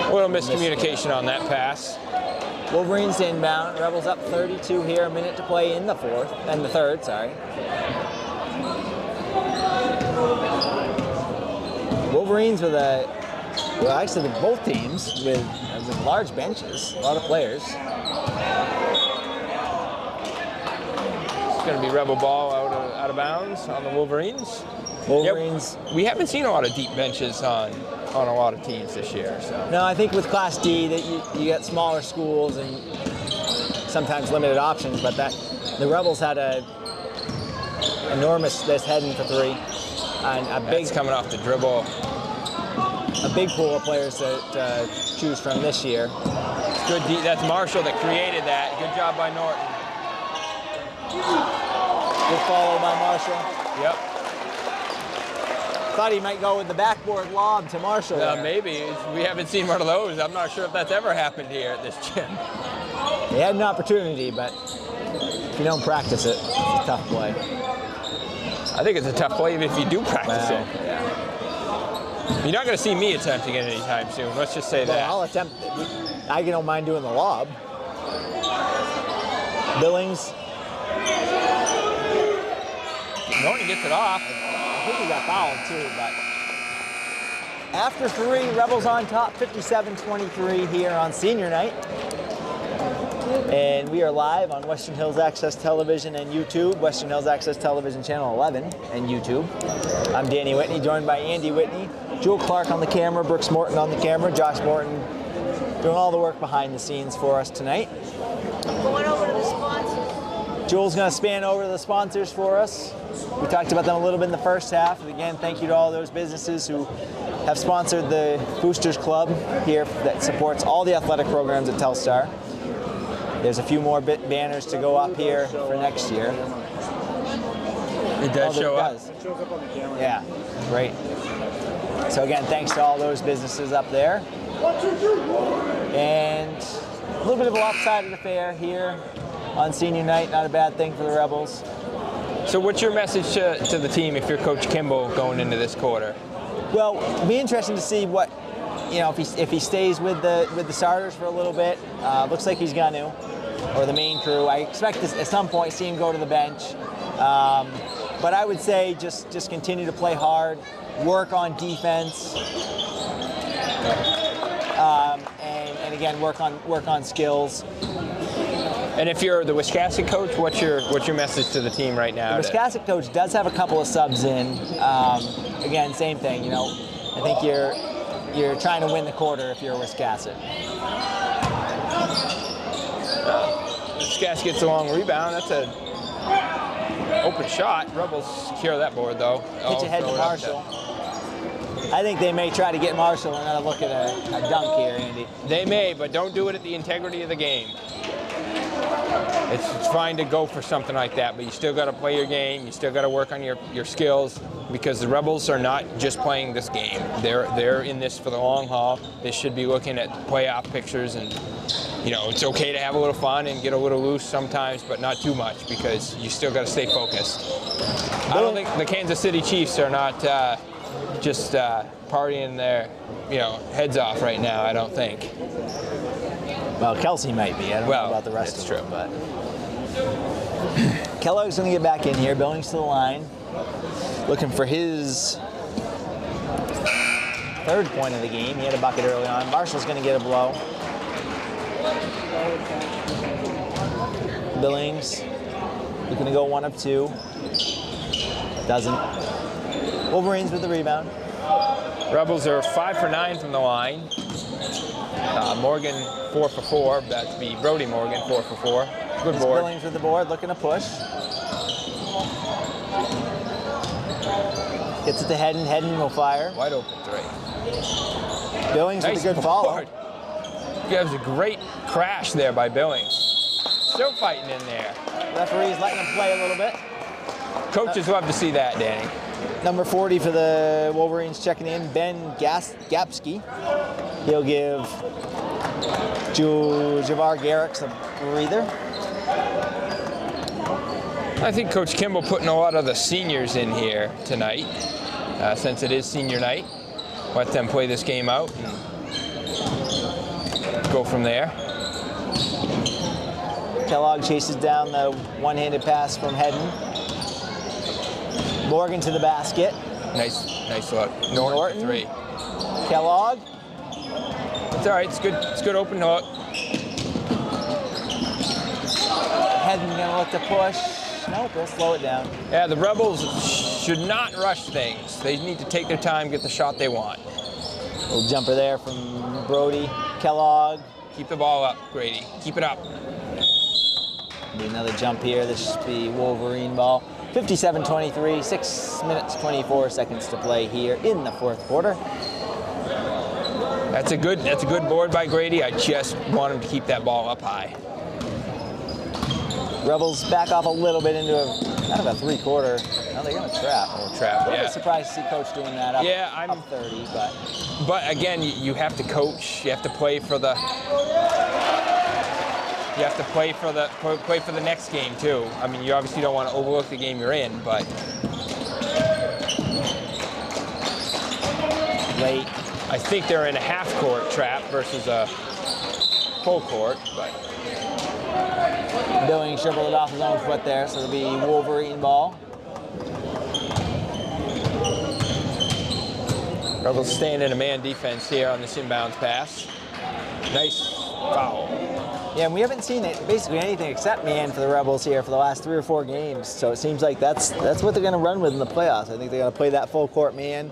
A little miscommunication on that pass. Wolverines inbound. Rebels up 32 here. A minute to play in the third. Sorry. Wolverines with actually both teams with large benches, a lot of players. It's going to be Rebel ball out of bounds on the Wolverines. Wolverines. Yep. We haven't seen a lot of deep benches on a lot of teams this year. So. No, I think with Class D that you get smaller schools and sometimes limited options, but the Rebels had enormous heading for 3. And a big coming off the dribble. A big pool of players to choose from this year. Good. That's Marshall that created that. Good job by Norton. Good follow by Marshall. Yep. Thought he might go with the backboard lob to Marshall. Maybe. We haven't seen one of those. I'm not sure if that's ever happened here at this gym. He had an opportunity, but if you don't practice it, it's a tough play. I think it's a tough play even if you do practice it. Yeah. You're not going to see me attempting it anytime soon. Let's just say that. I'll attempt it. I don't mind doing the lob. Billings. Norton gets it off. I think he got fouled too, but after 3, Rebels on top, 57-23 here on senior night. And we are live on Western Hills Access Television and YouTube, Western Hills Access Television Channel 11 and YouTube. I'm Danny Whitney, joined by Andy Whitney, Jewel Clark on the camera, Brooks Morton on the camera, Josh Morton doing all the work behind the scenes for us tonight. Going over to the sponsors. Jewel's going to span over to the sponsors for us. We talked about them a little bit in the first half. And again, thank you to all those businesses who have sponsored the Boosters Club here that supports all the athletic programs at Telstar. There's a few more banners to go up here for next year. It does show up. It shows up on the camera. Yeah, great. So again, thanks to all those businesses up there. And a little bit of a lopsided affair here on senior night. Not a bad thing for the Rebels. So what's your message to the team if you're Coach Kimball going into this quarter? Well, it'll be interesting to see what, if he stays with the starters for a little bit. Looks like he's going to, or the main crew. I expect to, at some point, see him go to the bench. But I would say just continue to play hard, work on defense, and again work on skills. And if you're the Wiscasset coach, what's your message to the team right now? The Wiscasset coach does have a couple of subs in. Again, same thing. I think you're trying to win the quarter if you're a Wiscasset. Wiscasset gets a long rebound. That's an open shot. Rebels secure that board though. Pitch ahead to Marshall. I think they may try to get Marshall and look at a dunk here, Andy. They may, but don't do it at the integrity of the game. It's fine to go for something like that, but you still got to play your game. You still got to work on your skills, because the Rebels are not just playing this game. They're in this for the long haul. They should be looking at playoff pictures, and it's okay to have a little fun and get a little loose sometimes, but not too much, because you still got to stay focused. I don't think the Kansas City Chiefs are not just partying their heads off right now. I don't think. Well, Kelsey might be. I don't know about the rest of them. But Kellogg's going to get back in here. Billings to the line. Looking for his 3rd point of the game. He had a bucket early on. Marshall's going to get a blow. Billings looking to go 1 of 2. Doesn't. Wolverines with the rebound. Rebels are 5 for 9 from the line. Morgan 4 for 4. That'd be Brody Morgan 4 for 4. Good board. Billings with the board, looking to push. Gets it to Hedden. Hedden will fire. Wide open 3. Billings nice with a good follow. That was a great crash there by Billings. Still fighting in there. Referee's letting him play a little bit. Coaches love to see that, Danny. Number 40 for the Wolverines checking in, Ben Gapsky. He'll give Javar Garrix a breather. I think Coach Kimball putting a lot of the seniors in here tonight, since it is senior night. Let them play this game out and go from there. Kellogg chases down the one-handed pass from Hedden. Morgan to the basket. Nice look. Norton for 3. Kellogg. It's all right. It's good open hook. Hedden gonna look to push. Nope, we'll slow it down. Yeah, the Rebels should not rush things. They need to take their time, get the shot they want. Little jumper there from Brody. Kellogg. Keep the ball up, Grady. Keep it up. Be another jump here. This should be Wolverine ball. 57-23, 6 minutes, 24 seconds to play here in the 4th quarter. That's a good board by Grady. I just want him to keep that ball up high. Rebels back off a little bit into kind of a 3-quarter. Now they're going to trap. Trap, I'm yeah. surprised to see Coach doing that up, yeah, up 30, but. But again, you have to coach. You have to play for the. You have to play for the next game too. I mean, you obviously don't want to overlook the game you're in, but. Late. I think they're in a half-court trap versus a full court, but. Billings dribbled it off his own foot there, so it'll be Wolverine ball. Rebels staying in a man defense here on this inbounds pass. Nice foul. Yeah, and we haven't seen basically anything except man for the Rebels here for the last 3 or 4 games. So it seems like that's what they're going to run with in the playoffs. I think they're going to play that full court man.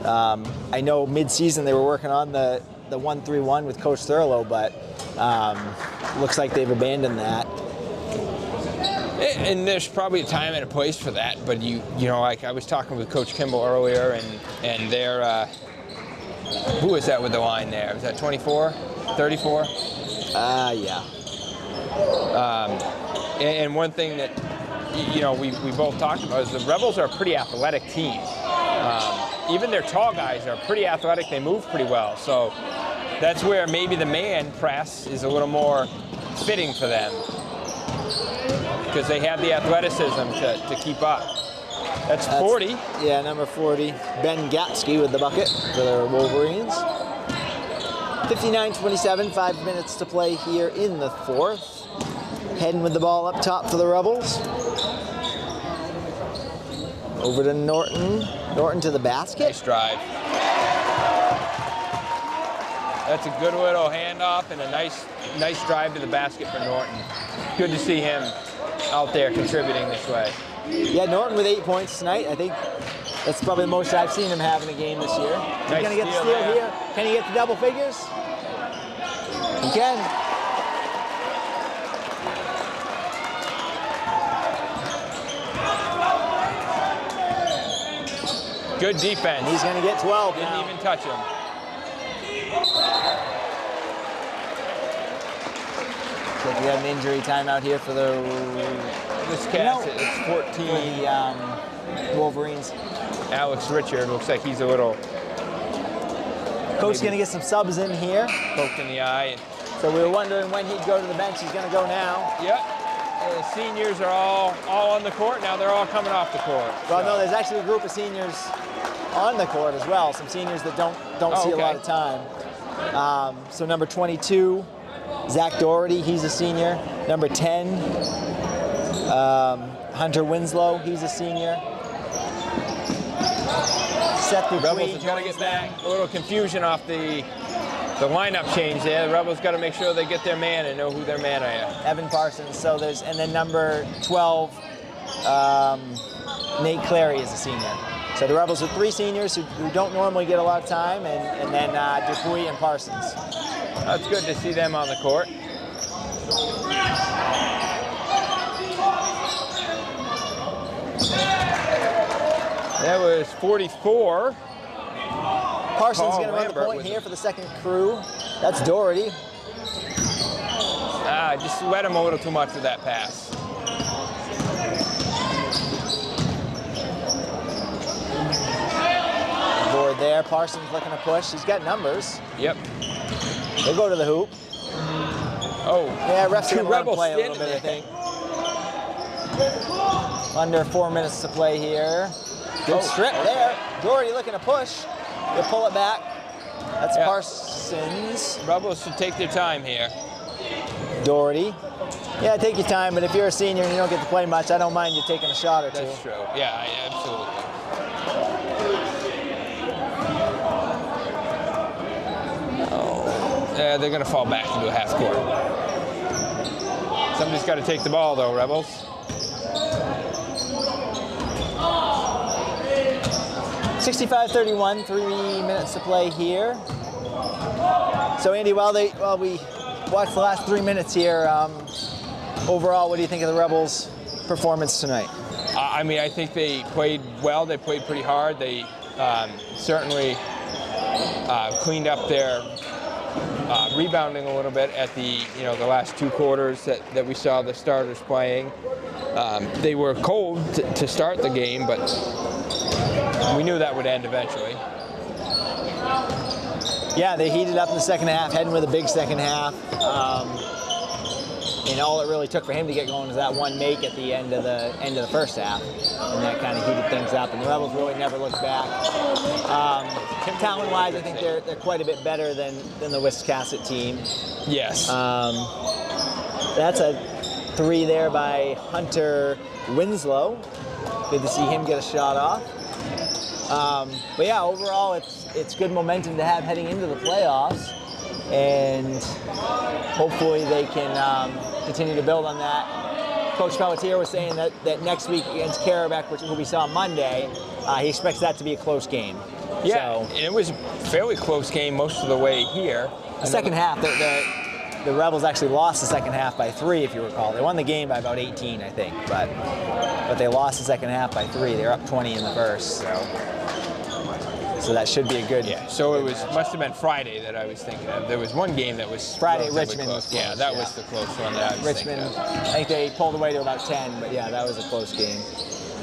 I know mid-season they were working on the 1-3-1 with Coach Thurlow, but looks like they've abandoned that. And there's probably a time and a place for that, but you know, like I was talking with Coach Kimball earlier, and they're who was that with the line there? Was that 24, 34? Yeah. And one thing that you know we both talked about is the Rebels are a pretty athletic team. Even their tall guys are pretty athletic. They move pretty well, so that's where maybe the man press is a little more fitting for them, because they have the athleticism to keep up. That's 40. Yeah, number 40, Ben Gatsky with the bucket for the Wolverines. 59-27, 5 minutes to play here in the 4th. Heading with the ball up top for the Rebels. Over to Norton. Norton to the basket. Nice drive. That's a good little handoff and a nice drive to the basket for Norton. Good to see him out there contributing this way. Yeah, Norton with 8 points tonight. I think that's probably the most I've seen him have in a game this year. He's going to get the steal there. here. Can he get to double figures? He can. Good defense. He's going to get 12 Didn't now. even touch him. So we have an injury timeout here for the Wiscasset, it's 14. Wolverines. Alex Richard looks like he's a little Coach's going to get some subs in here. poked in the eye. So we were wondering when he'd go to the bench. He's going to go now. Yep. The seniors are all on the court. Now they're all coming off the court. Well, no, there's actually a group of seniors on the court as well. Some seniors that don't see a lot of time. So number 22, Zach Doherty, he's a senior. Number 10, Hunter Winslow, he's a senior. Seth Rebels have got to get that a little confusion off the lineup change there. The Rebels got to make sure they get their man and know who their man are. Evan Parsons. So there's, and then number 12, Nate Clary is a senior. So the Rebels with 3 seniors who don't normally get a lot of time, and then Dupuy and Parsons. That's good to see them on the court. That was 44. Parsons going to run the point here for the second crew. That's Doherty. Just let him a little too much with that pass. Board there. Parsons looking to push. He's got numbers. Yep. They'll go to the hoop. Oh. Yeah, refs Two going to run Rebels play a little bit, I standing think. Under 4 minutes to play here. Good strip there. Doherty looking to push. He'll pull it back. That's Parsons. Rebels should take their time here. Doherty. Yeah, take your time, but if you're a senior and you don't get to play much, I don't mind you taking a shot or two. That's true. Yeah, absolutely. They're going to fall back into a half court. Somebody's got to take the ball, though, Rebels. (65-31), 3 minutes to play here. So Andy, while we watch the last 3 minutes here, overall, what do you think of the Rebels' performance tonight? I mean, I think they played well. They played pretty hard. They certainly cleaned up their rebounding a little bit at the last 2 quarters that we saw the starters playing. They were cold to start the game, but we knew that would end eventually. Yeah, they heated up in the second half, heading with a big second half. And all it really took for him to get going was that one make at the end of the first half, and that kind of heated things up. And the Rebels really never looked back. Talent-wise, I think they're quite a bit better than the Wiscasset team. Yes. That's a 3 there by Hunter Winslow. Good to see him get a shot off. But yeah, overall, it's it's good momentum to have heading into the playoffs, and hopefully they can continue to build on that. Coach Pelletier was saying that next week against Carrabeck, which we saw Monday, he expects that to be a close game. Yeah, so, it was a fairly close game most of the way here. The second half, the Rebels actually lost the second half by 3, if you recall. They won the game by about 18, I think, but they lost the second half by 3. They were up 20 in the first, so that should be a good. Yeah. So it must have been Friday that I was thinking of. There was one game that was Friday. relatively Richmond close. was close. Yeah, that was the close one that I was Richmond, thinking of. I think they pulled away to about 10, but yeah, that was a close game.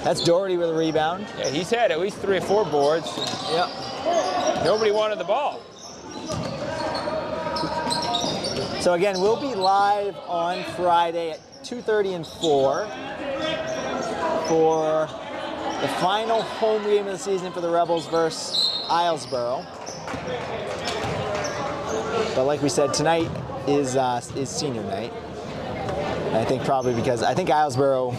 That's Doherty with a rebound. Yeah, he's had at least 3 or 4 boards. Yep. Nobody wanted the ball. So again, we'll be live on Friday at 2:30 and 4 for the final home game of the season for the Rebels versus Islesboro. But like we said, tonight is senior night. And I think probably because Islesboro,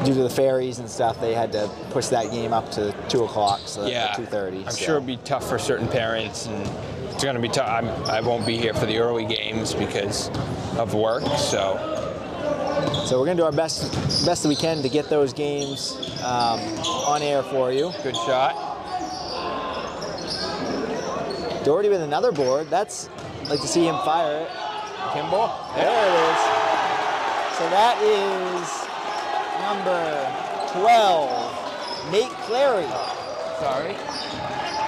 due to the ferries and stuff, they had to push that game up to 2 o'clock, so Yeah, 2:30. I'm sure it'll be tough for certain parents, and it's going to be tough. I won't be here for the early games because of work, so we're going to do our best that we can to get those games on air for you. good shot. Doherty with another board. I'd like to see him fire it. Kimball. There it is. So that is number 12, Nate Clary. Sorry.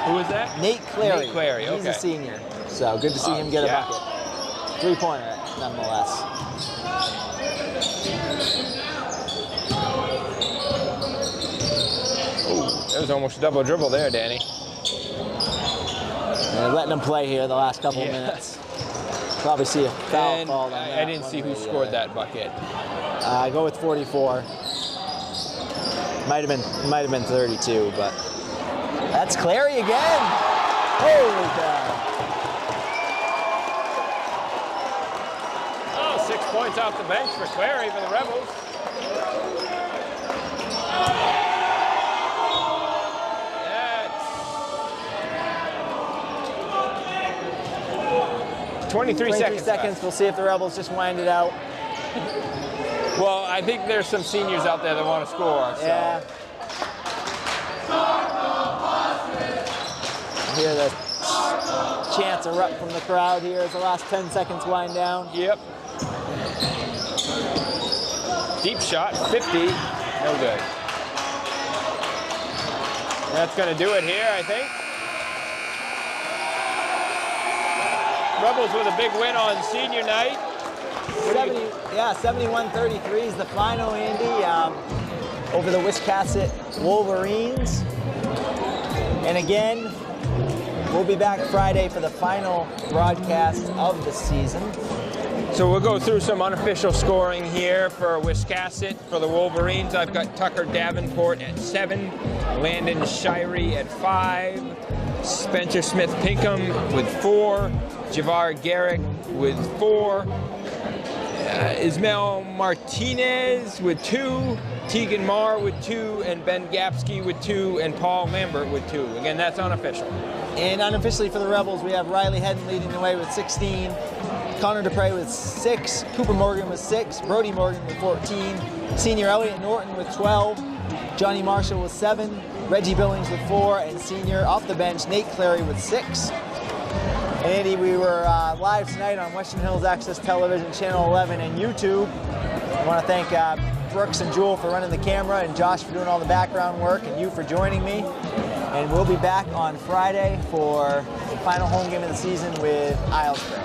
Who was that? Nate Clary. Nate Clary, He's okay. a senior. So good to see him get yeah. a bucket. 3-pointer, nonetheless. That was almost a double dribble there, Danny. And letting him play here the last couple of minutes. Probably see a foul And called on that. I didn't see who scored that bucket. I go with 44. Might have been 32, but that's Clary again. Holy cow! Oh, 6 points off the bench for Clary for the Rebels. That's 23 seconds left. We'll see if the Rebels just wind it out. Well, I think there's some seniors out there that want to score. So. Yeah. Hear the chants erupt from the crowd here as the last 10 seconds wind down. Yep. Deep shot, 50. No good. That's going to do it here, I think. Rebels with a big win on senior night. 71-33 is the final, Andy, over the Wiscasset Wolverines. And again, we'll be back Friday for the final broadcast of the season. So we'll go through some unofficial scoring here for Wiscasset. For the Wolverines, I've got Tucker Davenport at 7, Landon Shirey at 5, Spencer Smith Pinkham with 4, Javar Garrick with 4, Ismael Martinez with 2, Tegan Marr with 2, and Ben Gapsky with 2, and Paul Lambert with 2. Again, that's unofficial. And unofficially for the Rebels, we have Riley Hedden leading the way with 16, Connor Dupre with 6, Cooper Morgan with 6, Brody Morgan with 14, senior Elliot Norton with 12, Johnny Marshall with 7, Reggie Billings with 4, and senior off the bench Nate Clary with 6. And Andy, we were live tonight on Western Hills Access Television, Channel 11 and YouTube. I want to thank Brooks and Jewel for running the camera, and Josh for doing all the background work, and you for joining me. And we'll be back on Friday for the final home game of the season with Islesboro.